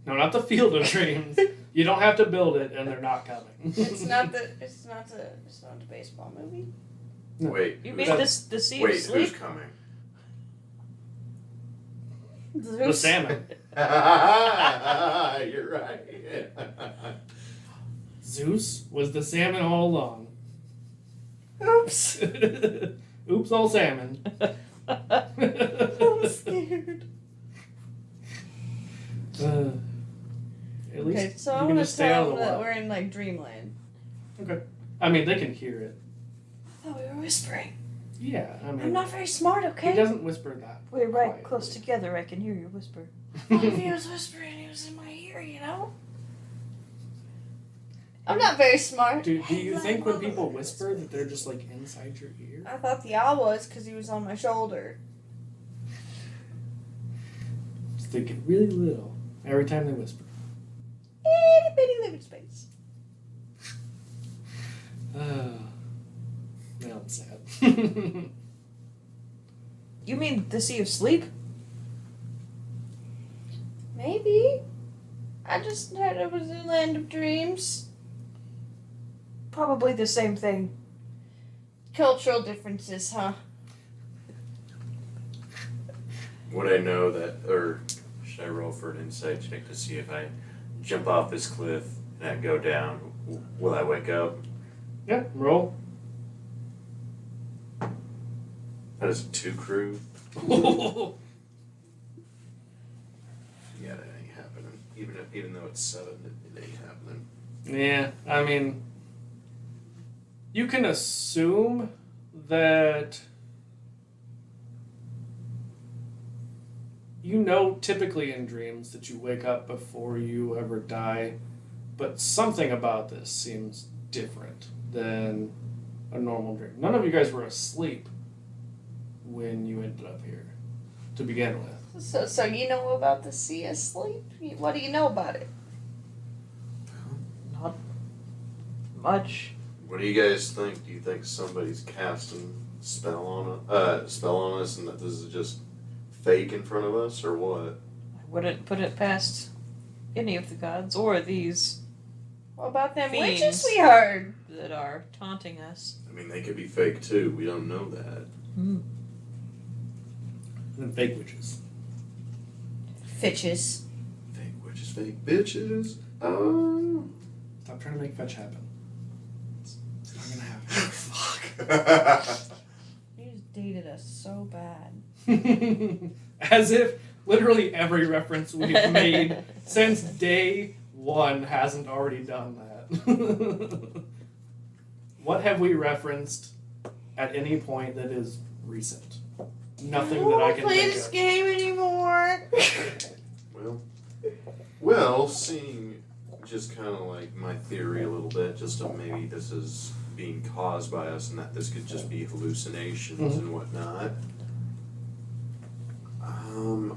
[SPEAKER 1] No, not the field of dreams. You don't have to build it, and they're not coming.
[SPEAKER 3] It's not the baseball movie.
[SPEAKER 1] No.
[SPEAKER 2] Wait.
[SPEAKER 4] You
[SPEAKER 2] who's-
[SPEAKER 4] mean this the Sea of
[SPEAKER 2] Wait,
[SPEAKER 4] Sleep?
[SPEAKER 2] who's coming?
[SPEAKER 1] The salmon.
[SPEAKER 2] You're right.
[SPEAKER 1] Zeus was the salmon all along.
[SPEAKER 3] Oops.
[SPEAKER 1] Oops, all salmon.
[SPEAKER 3] I'm scared.
[SPEAKER 1] At least
[SPEAKER 3] Okay, so
[SPEAKER 1] you
[SPEAKER 3] I
[SPEAKER 1] can
[SPEAKER 3] want to
[SPEAKER 1] just stay out
[SPEAKER 3] tell
[SPEAKER 1] of
[SPEAKER 3] them
[SPEAKER 1] the
[SPEAKER 3] that
[SPEAKER 1] water.
[SPEAKER 3] we're in like dreamland.
[SPEAKER 1] Okay. I mean, they can hear it.
[SPEAKER 3] I thought we were whispering.
[SPEAKER 1] Yeah, I mean,
[SPEAKER 3] I'm not very smart,
[SPEAKER 1] he
[SPEAKER 3] okay?
[SPEAKER 1] doesn't whisper that.
[SPEAKER 4] We're right
[SPEAKER 1] quietly.
[SPEAKER 4] close together. I can hear your whisper.
[SPEAKER 3] If he was whispering, he was in my ear, you know? I'm not very smart.
[SPEAKER 1] Do you think when people whisper that they're just like inside your ear?
[SPEAKER 3] I thought the owl was because he was on my shoulder.
[SPEAKER 1] Just they get really little every time they whisper.
[SPEAKER 3] Itty bitty living space.
[SPEAKER 1] Now I'm sad.
[SPEAKER 4] You mean the Sea of Sleep?
[SPEAKER 3] Maybe. I just heard it was a land of dreams.
[SPEAKER 4] Probably the same thing.
[SPEAKER 3] Cultural differences, huh?
[SPEAKER 2] Would I know that, or should I roll for an insight check to see if I jump off this cliff and I go down? Will I wake up?
[SPEAKER 1] Yeah, roll.
[SPEAKER 2] That is a 2 crew. Yeah, that ain't happening. Even though it's 7, it ain't happening.
[SPEAKER 1] Yeah, I mean, you can assume that you know typically in dreams that you wake up before you ever die, but something about this seems different than a normal dream. None of you guys were asleep when you ended up here to begin with.
[SPEAKER 3] So you know about the sea of sleep? What do you know about it?
[SPEAKER 4] Not much.
[SPEAKER 2] What do you guys think? Do you think somebody's casting spell on us, and that this is just fake in front of us, or what?
[SPEAKER 4] I wouldn't put it past any of the gods or these
[SPEAKER 3] What about them
[SPEAKER 4] Fiends.
[SPEAKER 3] witches we heard?
[SPEAKER 4] that are taunting us.
[SPEAKER 2] I mean, they could be fake too. We don't know that.
[SPEAKER 4] Hmm.
[SPEAKER 1] And fake witches.
[SPEAKER 3] Fitches.
[SPEAKER 2] Fake witches, fake bitches. Oh.
[SPEAKER 1] Stop trying to make fetch happen. It's not gonna happen.
[SPEAKER 2] Fuck.
[SPEAKER 3] You just dated us so bad.
[SPEAKER 1] As if literally every reference we've made since day one hasn't already done that. What have we referenced at any point that is recent? Nothing that I can
[SPEAKER 3] play
[SPEAKER 1] think
[SPEAKER 3] this
[SPEAKER 1] of.
[SPEAKER 3] game anymore.
[SPEAKER 2] Well, seeing just kind of like my theory a little bit, just of maybe this is being caused by us and that this could just be hallucinations and whatnot. I'm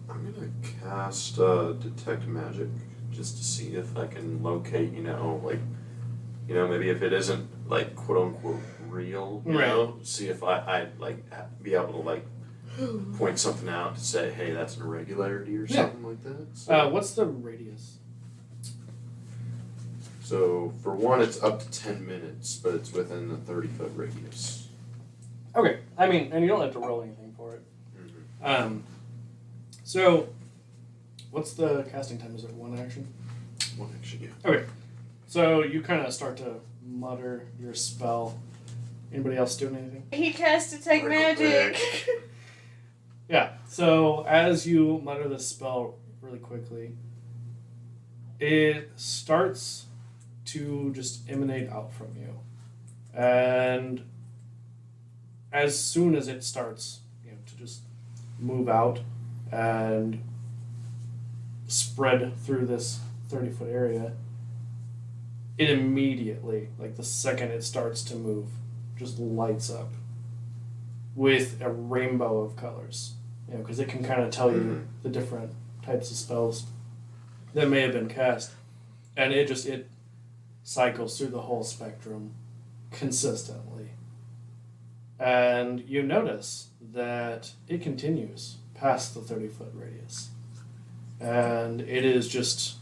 [SPEAKER 2] gonna cast detect magic just to see if I can locate, maybe if it isn't like quote unquote real, see if I like be able to like point something out to say, hey, that's an irregularity or something like that. So,
[SPEAKER 1] What's the radius?
[SPEAKER 2] so for one, it's up to 10 minutes, but it's within the 30-foot radius.
[SPEAKER 1] Okay, I mean, and you don't have to roll anything for it.
[SPEAKER 2] Mm-hmm.
[SPEAKER 1] So, what's the casting time? Is it one action?
[SPEAKER 2] One action, yeah.
[SPEAKER 1] Okay, so you kind of start to mutter your spell. Anybody else doing anything?
[SPEAKER 3] He cast detect
[SPEAKER 2] Critical
[SPEAKER 3] magic.
[SPEAKER 1] Yeah, so as you mutter this spell really quickly, it starts to just emanate out from you. And as soon as it starts to just move out and spread through this 30-foot area, it immediately, like the second it starts to move, just lights up with a rainbow of colors. Because it can kind of tell you the different types of spells that may have been cast. And it cycles through the whole spectrum consistently. And you notice that it continues past the 30-foot radius. And it is just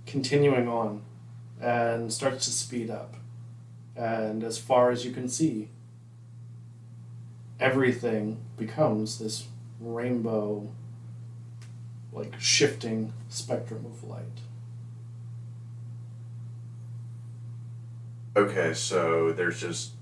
[SPEAKER 1] continuing on and starts to speed up. And as far as you can see, everything becomes this rainbow, like shifting spectrum of light.
[SPEAKER 2] Okay, so there's just.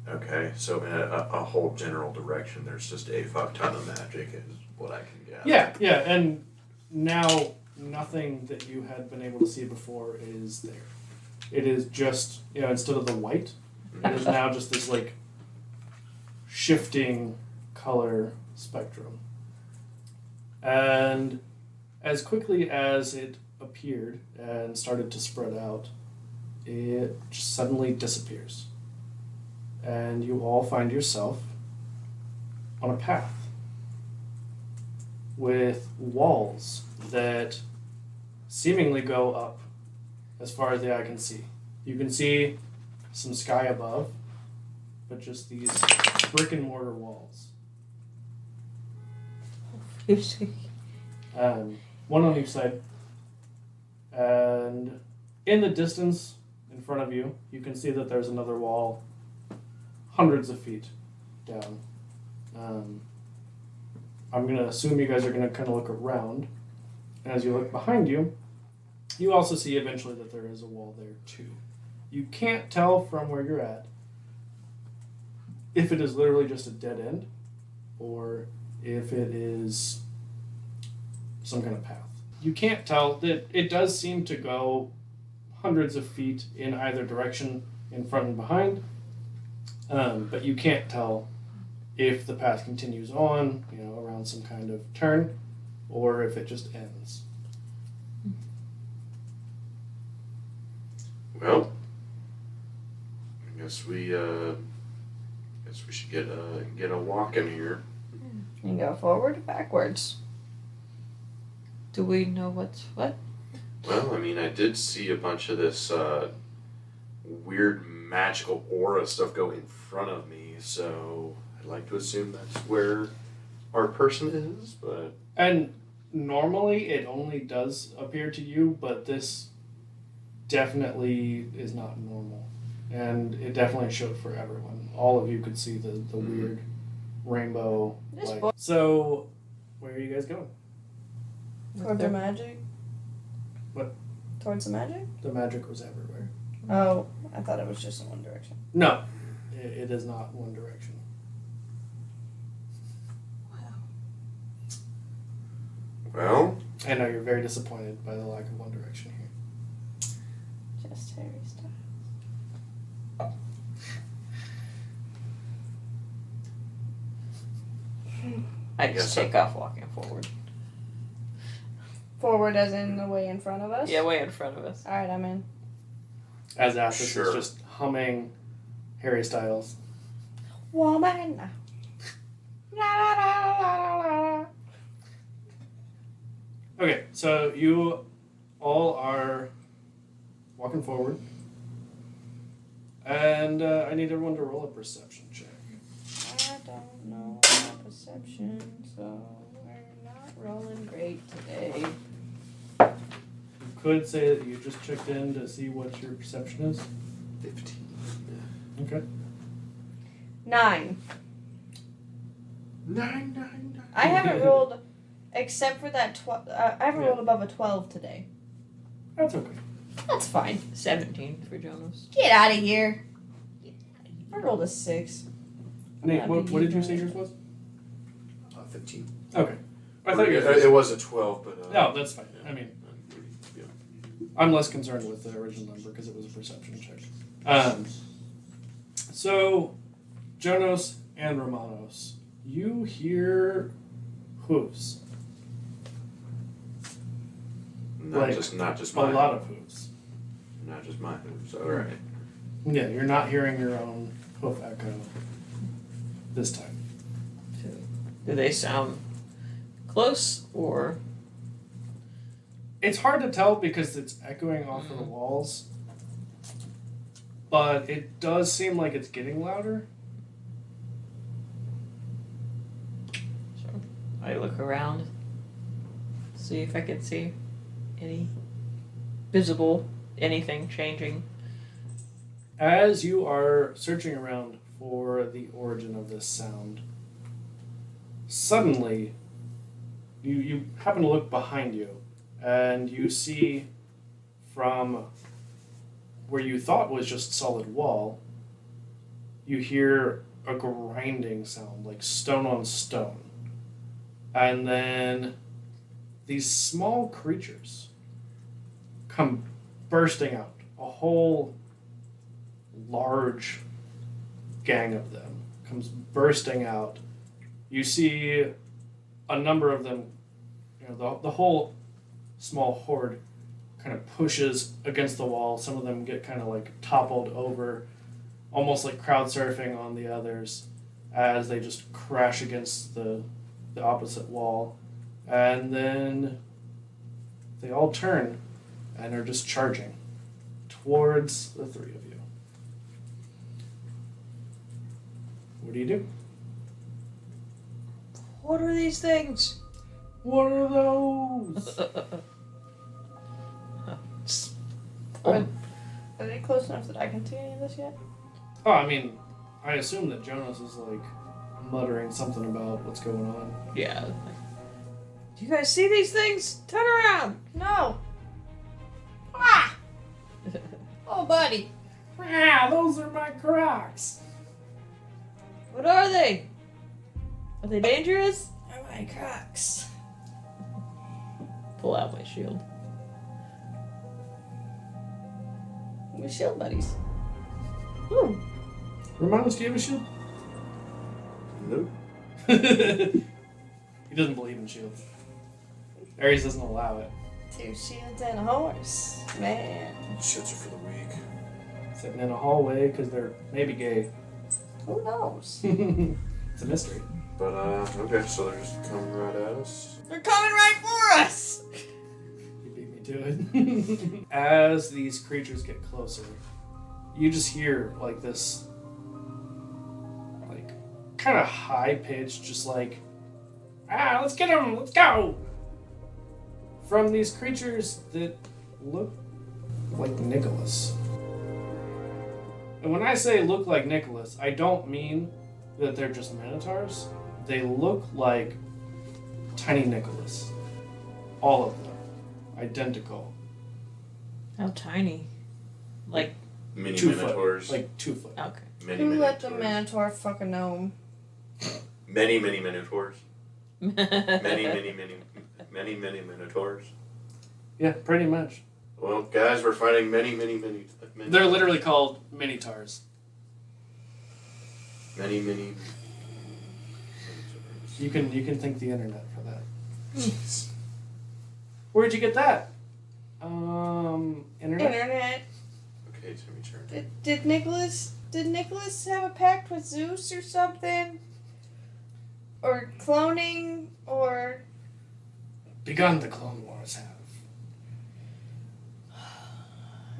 [SPEAKER 2] Okay, so in a whole general direction, there's just a fuck ton of magic, is what I can get.
[SPEAKER 1] Yeah, and now nothing that you had been able to see before is there. It is just, instead of the white, it is now just this, like, shifting color spectrum. And as quickly as it appeared and started to spread out, it just suddenly disappears. And you all find yourself on a path with walls that seemingly go up as far as the eye can see. You can see some sky above, but just these brick and mortar walls. One on each side. And in the distance in front of you, you can see that there's another wall hundreds of feet down. I'm going to assume you guys are going to kind of look around. And as you look behind you, you also see eventually that there is a wall there too. You can't tell from where you're at if it is literally just a dead end or if it is some kind of path. You can't tell. That it does seem to go hundreds of feet in either direction, in front and behind, but you can't tell if the path continues on, around some kind of turn, or if it just ends.
[SPEAKER 2] Well, I guess we should get a walk in here.
[SPEAKER 3] You go forward or backwards?
[SPEAKER 4] Do we know what's what?
[SPEAKER 2] Well, I mean, I did see a bunch of this weird magical aura stuff go in front of me, so I'd like to assume that's where our person is, but...
[SPEAKER 1] And normally it only does appear to you, but this definitely is not normal. And it definitely showed for everyone. All of you could see the weird rainbow light. So, where are you guys going?
[SPEAKER 3] Towards the magic?
[SPEAKER 1] What?
[SPEAKER 3] Towards the magic?
[SPEAKER 1] The magic was everywhere.
[SPEAKER 3] Oh, I thought it was just in one direction.
[SPEAKER 1] No, it is not one direction.
[SPEAKER 2] Well...
[SPEAKER 1] I know you're very disappointed by the lack of one direction here.
[SPEAKER 3] Just Harry Styles.
[SPEAKER 4] I just take off walking forward.
[SPEAKER 3] Forward as in the way in front of us?
[SPEAKER 4] Yeah, way in front of us.
[SPEAKER 3] Alright, I'm in.
[SPEAKER 1] As Athis
[SPEAKER 2] Sure.
[SPEAKER 1] is just humming Harry Styles.
[SPEAKER 3] Woman. La, la, la, la, la, la.
[SPEAKER 1] Okay, so you all are walking forward. And I need everyone to roll a perception check.
[SPEAKER 3] I don't know my perception, so we're not rolling great today.
[SPEAKER 1] You could say that you just checked in to see what your perception is.
[SPEAKER 2] 15.
[SPEAKER 1] Okay.
[SPEAKER 3] 9.
[SPEAKER 2] 9.
[SPEAKER 3] I haven't rolled, except for that I haven't
[SPEAKER 1] Yeah.
[SPEAKER 3] rolled above a 12 today.
[SPEAKER 1] That's okay.
[SPEAKER 3] That's fine.
[SPEAKER 4] 17 for Jhonos.
[SPEAKER 3] Get out of here. I rolled a 6.
[SPEAKER 1] Nate, what did you say yours was?
[SPEAKER 2] 15.
[SPEAKER 1] Okay. I thought yours
[SPEAKER 2] It was a 12, but...
[SPEAKER 1] No, that's fine. I mean,
[SPEAKER 2] yeah.
[SPEAKER 1] I'm less concerned with the original number because it was a perception check. So, Jhonos and Romanos, you hear hooves.
[SPEAKER 2] Not just mine.
[SPEAKER 1] A lot of hooves.
[SPEAKER 2] Not just my hooves. All right.
[SPEAKER 1] Yeah, you're not hearing your own hoof echo this time.
[SPEAKER 4] Do they sound close or?
[SPEAKER 1] It's hard to tell because it's echoing off of the walls, but it does seem like it's getting louder.
[SPEAKER 4] I look around, see if I can see. any visible anything changing?
[SPEAKER 1] As you are searching around for the origin of this sound, suddenly you happen to look behind you and you see from where you thought was just solid wall, you hear a grinding sound like stone on stone. And then these small creatures come bursting out. A whole large gang of them comes bursting out. You see a number of them, the whole small horde kind of pushes against the wall. Some of them get kind of like toppled over, almost like crowd surfing on the others as they just crash against the opposite wall. And then they all turn and are just charging towards the three of you. What do?
[SPEAKER 4] What are these things?
[SPEAKER 1] What are those?
[SPEAKER 3] Are they close enough that I can see any of this yet?
[SPEAKER 1] Oh, I mean, I assume that Jhonos is like muttering something about what's going on.
[SPEAKER 4] Yeah. Do you guys see these things? Turn around!
[SPEAKER 3] No! Ah! Oh, buddy.
[SPEAKER 1] Ah, those are my Crocs.
[SPEAKER 4] What are they? Are they dangerous?
[SPEAKER 3] They're my Crocs.
[SPEAKER 4] Pull out my shield.
[SPEAKER 3] We're shield buddies.
[SPEAKER 4] Ooh.
[SPEAKER 1] Romanos, do you have a shield?
[SPEAKER 2] Nope.
[SPEAKER 1] He doesn't believe in shields. Ares doesn't allow it.
[SPEAKER 3] 2 shields and a horse. Man.
[SPEAKER 2] Shits are for the weak.
[SPEAKER 1] Sitting in a hallway because they're maybe gay.
[SPEAKER 3] Who knows?
[SPEAKER 1] It's a mystery.
[SPEAKER 2] But, okay, so they're just coming right at us.
[SPEAKER 3] They're coming right for us!
[SPEAKER 1] You beat me to it. As these creatures get closer, you just hear like this, like, kind of high pitched, just like, let's get them, let's go! From these creatures that look like Nicholas. And when I say look like Nicholas, I don't mean that they're just minotaurs. They look like tiny Nicholas. All of them. Identical.
[SPEAKER 4] How tiny? Like,
[SPEAKER 2] Mini
[SPEAKER 1] 2 foot.
[SPEAKER 2] minotaurs.
[SPEAKER 1] Like 2 foot.
[SPEAKER 4] okay.
[SPEAKER 2] Many
[SPEAKER 3] Who let
[SPEAKER 2] minotaurs.
[SPEAKER 3] the Minotaur fucking know?
[SPEAKER 2] Many minotaurs. Many minotaurs.
[SPEAKER 1] Yeah, pretty much.
[SPEAKER 2] Well, guys, we're fighting many.
[SPEAKER 1] They're literally called mini-tars.
[SPEAKER 2] Many.
[SPEAKER 1] You can thank the internet for that. Where'd you get that? Internet?
[SPEAKER 3] Internet.
[SPEAKER 2] Okay, it's gonna be turn.
[SPEAKER 3] Did Nicholas have a pact with Zeus or something? Or cloning? Or...
[SPEAKER 1] Begun the Clone Wars have.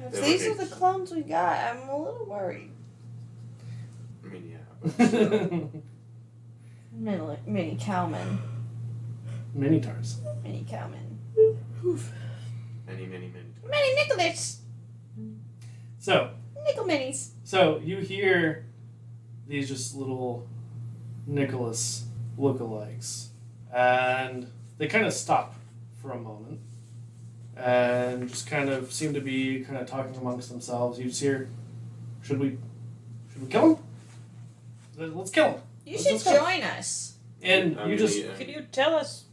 [SPEAKER 3] If
[SPEAKER 2] They
[SPEAKER 3] these
[SPEAKER 2] were
[SPEAKER 3] are the clones we got, I'm a little worried.
[SPEAKER 2] I mean, yeah.
[SPEAKER 3] Mini cowman.
[SPEAKER 1] Mini-tars.
[SPEAKER 3] Mini cowman.
[SPEAKER 2] Many.
[SPEAKER 3] Mini Nicholas!
[SPEAKER 1] So
[SPEAKER 3] Nickel minis.
[SPEAKER 1] So you hear these just little Nicholas lookalikes, and they kind of stop for a moment and just kind of seem to be kind of talking amongst themselves. You just hear, should we kill him? Let's kill him.
[SPEAKER 3] You
[SPEAKER 1] Let's
[SPEAKER 3] should
[SPEAKER 1] just go."
[SPEAKER 3] join us.
[SPEAKER 1] And
[SPEAKER 2] I
[SPEAKER 1] you
[SPEAKER 2] mean,
[SPEAKER 1] just
[SPEAKER 2] yeah.
[SPEAKER 4] Could you tell us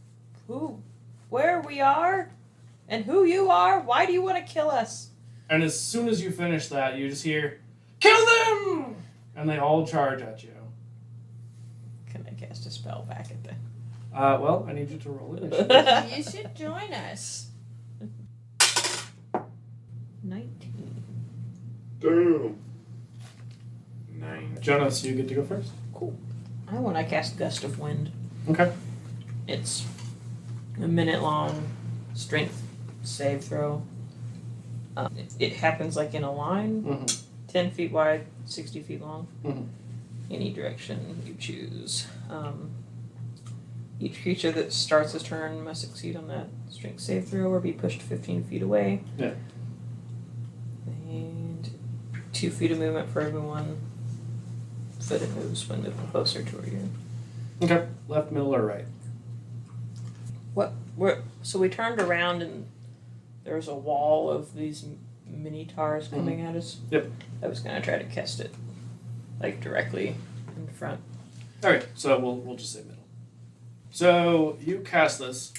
[SPEAKER 4] where we are, and who you are? Why do you want to kill us?
[SPEAKER 1] and as soon as you finish that, you just hear, kill them, and they all charge at you.
[SPEAKER 4] Can I cast a spell back at them?
[SPEAKER 1] Well, I need you to roll it.
[SPEAKER 3] You should join us.
[SPEAKER 4] 19.
[SPEAKER 2] Damn. 9.
[SPEAKER 1] Jhonos, you get to go first.
[SPEAKER 4] Cool. I want to cast Gust of Wind.
[SPEAKER 1] Okay.
[SPEAKER 4] It's a minute long strength save throw. It happens like in a line,
[SPEAKER 1] Mm-hmm.
[SPEAKER 4] 10 feet wide, 60 feet long.
[SPEAKER 1] Mhm.
[SPEAKER 4] Any direction you choose. Each creature that starts his turn must succeed on that strength save throw or be pushed 15 feet away.
[SPEAKER 1] Yeah.
[SPEAKER 4] And 2 feet of movement for everyone that it moves when moving closer toward you.
[SPEAKER 1] Okay. Left, middle, or right?
[SPEAKER 4] So we turned around and there was a wall of these mini tars coming at us.
[SPEAKER 1] Yep.
[SPEAKER 4] I was gonna try to cast it, like directly in front.
[SPEAKER 1] All right. So we'll just say middle. So you cast this,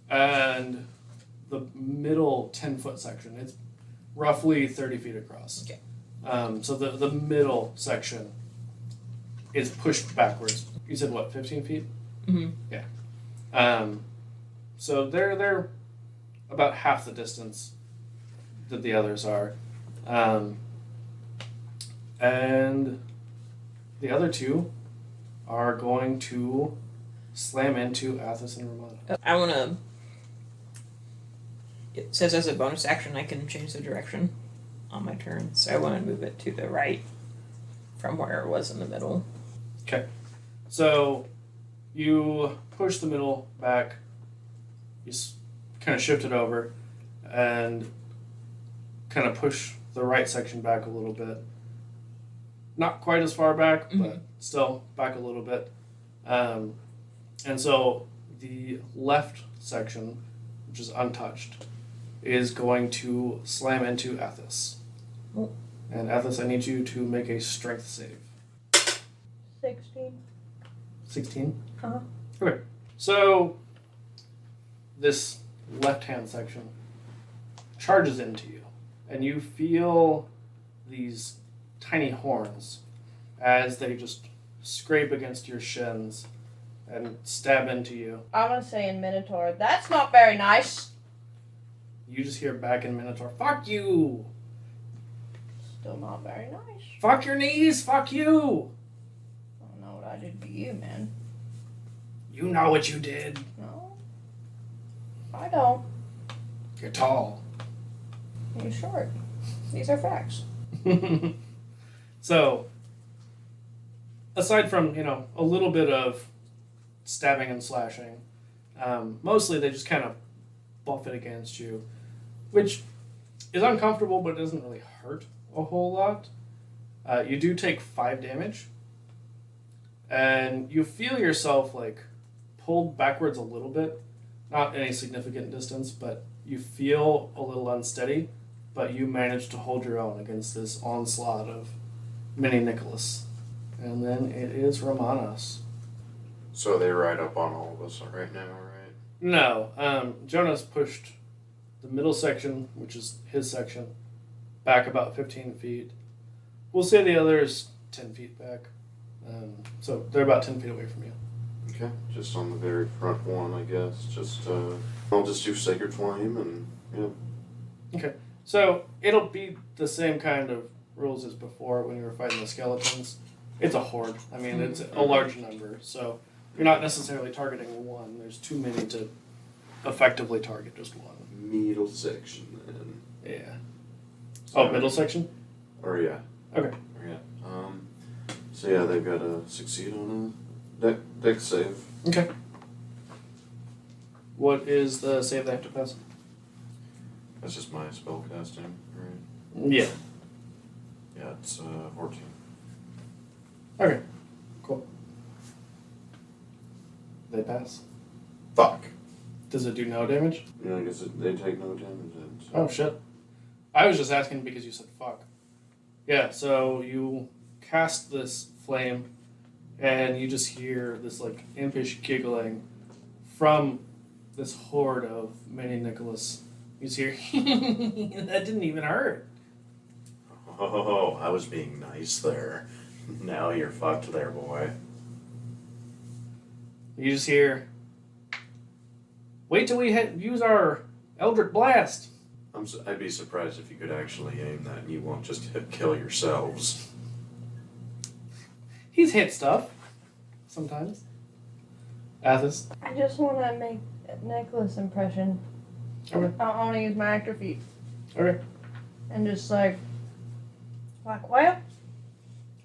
[SPEAKER 1] and the middle 10-foot section. It's roughly 30 feet across.
[SPEAKER 4] Okay.
[SPEAKER 1] So the middle section is pushed backwards. You said what? 15 feet.
[SPEAKER 4] Mm-hmm.
[SPEAKER 1] Yeah. So they're about half the distance that the others are, and the other two are going to slam into Athis and Romanos.
[SPEAKER 4] I wanna. It says as a bonus action I can change the direction on my turn, so I want to move it to the right from where it was in the middle.
[SPEAKER 1] Okay. So you push the middle back, you kind of shift it over, and kind of push the right section back a little bit. Not quite as far back, but still back a little bit. And so the left section, which is untouched, is going to slam into Athis.
[SPEAKER 4] Oh.
[SPEAKER 1] And Athis, I need you to make a strength save.
[SPEAKER 3] 16.
[SPEAKER 1] 16?
[SPEAKER 3] Uh-huh.
[SPEAKER 1] Okay. So this left-hand section charges into you, and you feel these tiny horns as they just scrape against your shins and stab into you.
[SPEAKER 3] I'm gonna say in Minotaur, that's not very nice.
[SPEAKER 1] You just hear back in Minotaur, fuck you!
[SPEAKER 3] Still not very nice.
[SPEAKER 1] Fuck your knees, fuck you!
[SPEAKER 3] I don't know what I did to you, man.
[SPEAKER 1] You know what you did.
[SPEAKER 3] No. I don't.
[SPEAKER 1] You're tall.
[SPEAKER 3] You're short. These are facts.
[SPEAKER 1] So, aside from, a little bit of stabbing and slashing, mostly they just kind of buff it against you, which is uncomfortable, but it doesn't really hurt a whole lot. You do take 5 damage, and you feel yourself, pulled backwards a little bit. Not any significant distance, but you feel a little unsteady, but you manage to hold your own against this onslaught of Mini Nicholas. And then it is Romanos.
[SPEAKER 2] So they ride up on all of us right now, right?
[SPEAKER 1] No, Jhonos pushed the middle section, which is his section, back about 15 feet. We'll say the other is 10 feet back. So they're about 10 feet away from you.
[SPEAKER 2] Okay, just on the very front one, I guess. I'll just do Sacred Flame and, yeah.
[SPEAKER 1] Okay, so it'll be the same kind of rules as before when you were fighting the skeletons. It's a horde. I mean, it's a large number, so you're not necessarily targeting one. There's too many to effectively target just one.
[SPEAKER 2] Middle section, then.
[SPEAKER 1] Yeah. Oh, middle section?
[SPEAKER 2] Or, yeah.
[SPEAKER 1] Okay.
[SPEAKER 2] Or, yeah. So, yeah, they've got to succeed on a dex save.
[SPEAKER 1] Okay. What is the save they have to pass?
[SPEAKER 2] That's just my spell casting, right?
[SPEAKER 1] Yeah.
[SPEAKER 2] Yeah, it's 14.
[SPEAKER 1] Okay. Cool. They pass.
[SPEAKER 2] Fuck.
[SPEAKER 1] Does it do no damage?
[SPEAKER 2] Yeah, I guess they take no damage then. So.
[SPEAKER 1] Oh, shit. I was just asking because you said fuck. Yeah, so you cast this flame, and you just hear this, impish giggling from this horde of Mini Nicholas. You just hear, that didn't even hurt.
[SPEAKER 2] Oh, I was being nice there. Now you're fucked there, boy.
[SPEAKER 1] You just hear, wait till we use our Eldritch Blast.
[SPEAKER 2] I'd be surprised if you could actually aim that and you won't just kill yourselves.
[SPEAKER 1] He's hit stuff. Sometimes. Athis.
[SPEAKER 3] I just want to make a Nicholas impression.
[SPEAKER 1] Okay.
[SPEAKER 3] I want to use my actor feet.
[SPEAKER 1] Okay.
[SPEAKER 3] And just well,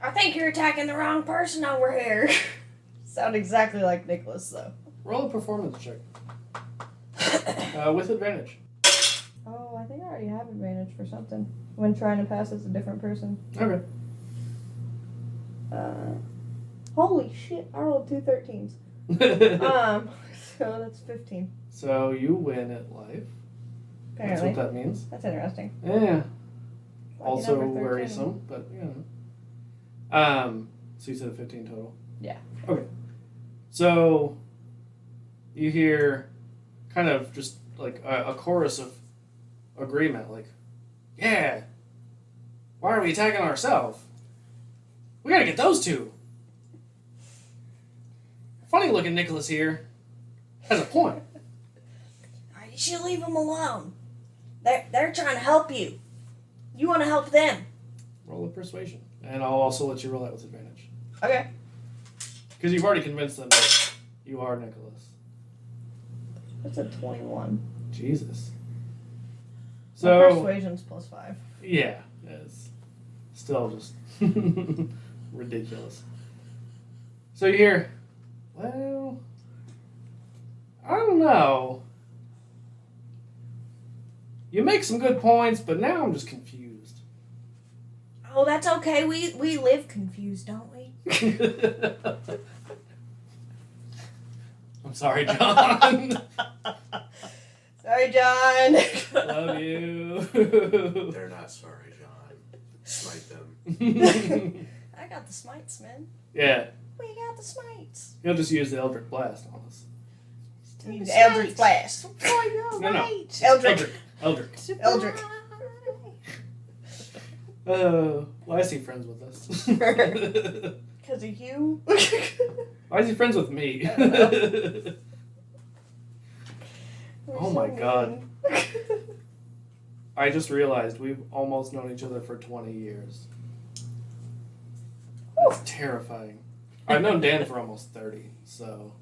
[SPEAKER 3] I think you're attacking the wrong person over here. Sound exactly like Nicholas, though.
[SPEAKER 1] Roll a performance check. With advantage.
[SPEAKER 3] Oh, I think I already have advantage for something when trying to pass as a different person.
[SPEAKER 1] Okay.
[SPEAKER 3] Holy shit! I rolled 2 13s. So that's 15.
[SPEAKER 1] So you win at life. That's
[SPEAKER 3] Apparently,
[SPEAKER 1] what that means.
[SPEAKER 3] that's interesting.
[SPEAKER 1] Yeah.
[SPEAKER 3] Lucky
[SPEAKER 1] Also
[SPEAKER 3] number 13.
[SPEAKER 1] worrisome, but so you said 15 total?
[SPEAKER 3] Yeah.
[SPEAKER 1] Okay. So you hear kind of just like a chorus of agreement, like, yeah, why are we attacking ourselves? We gotta get those two. Funny looking Nicholas here has a point.
[SPEAKER 3] You should leave them alone. They're trying to help you. You want to help them.
[SPEAKER 1] Roll a persuasion. And I'll also let you roll that with advantage.
[SPEAKER 3] Okay.
[SPEAKER 1] Because you've already convinced them that you are Nicholas.
[SPEAKER 3] That's a 21.
[SPEAKER 1] Jesus.
[SPEAKER 3] My
[SPEAKER 1] So,
[SPEAKER 3] persuasion's +5.
[SPEAKER 1] yeah, it's still just ridiculous. So you hear, well, I don't know. You make some good points, but now I'm just confused.
[SPEAKER 3] Oh, that's okay. We live confused, don't we?
[SPEAKER 1] I'm sorry, John.
[SPEAKER 3] Sorry, John.
[SPEAKER 1] Love you.
[SPEAKER 2] They're not sorry, John. Smite them.
[SPEAKER 3] I got the smites, man.
[SPEAKER 1] Yeah,
[SPEAKER 3] We got the smites.
[SPEAKER 1] he'll just use the Eldritch Blast on us.
[SPEAKER 3] Use Eldritch Blast.
[SPEAKER 1] No, no.
[SPEAKER 3] Eldritch.
[SPEAKER 1] Eldritch.
[SPEAKER 3] Eldritch.
[SPEAKER 1] Why is he friends with us?
[SPEAKER 3] Because of you.
[SPEAKER 1] Why is he friends with me?
[SPEAKER 3] I don't know.
[SPEAKER 1] Oh my God. I just realized we've almost known each other for 20 years. That's terrifying. I've known Dan for almost 30, so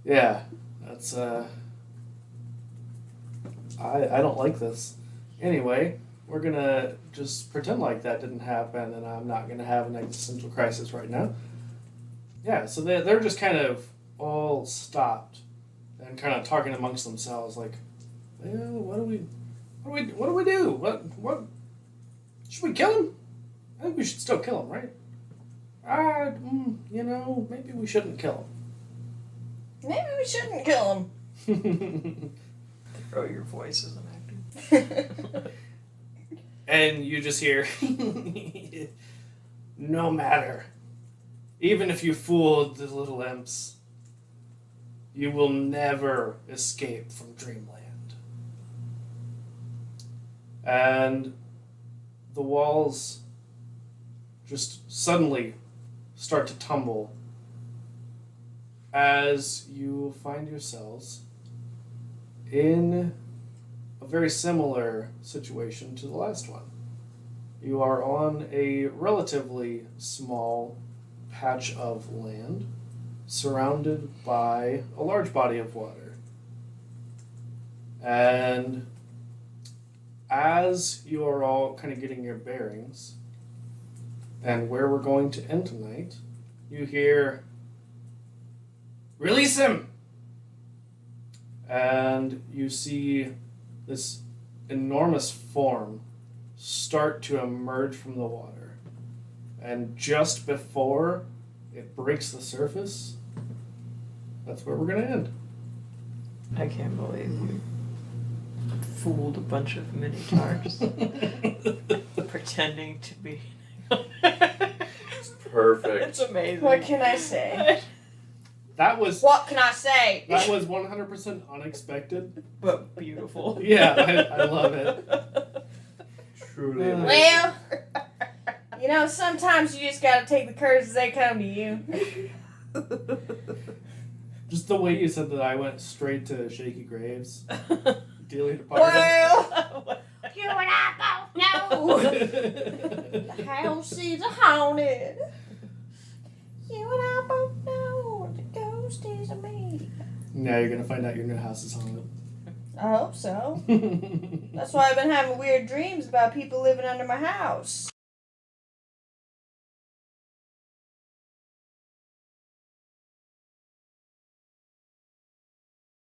[SPEAKER 1] yeah, that's I don't like this. Anyway, we're gonna just pretend like that didn't happen, and I'm not gonna have an existential crisis right now. Yeah, so they're just kind of all stopped and kind of talking amongst themselves, like, well, what do we do? What should we kill him? I think we should still kill him, right? Maybe we shouldn't kill
[SPEAKER 3] Maybe we shouldn't kill
[SPEAKER 1] him.
[SPEAKER 4] Throw your voice as an actor.
[SPEAKER 3] him.
[SPEAKER 1] And you just hear, no matter, even if you fooled the little imps, you will never escape from dreamland. And the walls just suddenly start to tumble as you find yourselves in a very similar situation to the last one. You are on a relatively small patch of land surrounded by a large body of water. And as you are all kind of getting your bearings and where we're going to end tonight, you hear, "Release him!" And you see this enormous form start to emerge from the water. And just before it breaks the surface, that's where we're going to end.
[SPEAKER 4] I can't believe you fooled a bunch of minotaurs pretending to be.
[SPEAKER 2] It's perfect.
[SPEAKER 4] It's amazing.
[SPEAKER 3] What can I say?
[SPEAKER 1] That was
[SPEAKER 3] What can I say?
[SPEAKER 1] 100% unexpected.
[SPEAKER 4] But beautiful.
[SPEAKER 1] Yeah, I love it.
[SPEAKER 2] Truly amazing.
[SPEAKER 3] Well, sometimes you just gotta take the curves as they come to you.
[SPEAKER 1] Just the way you said that, I went straight to Shaky Graves. Delia Departed.
[SPEAKER 3] Well, you and I both know the house is haunted. You and I both know the ghost is me.
[SPEAKER 1] Now you're going to find out your new house is haunted.
[SPEAKER 3] I hope so. That's why I've been having weird dreams about people living under my house.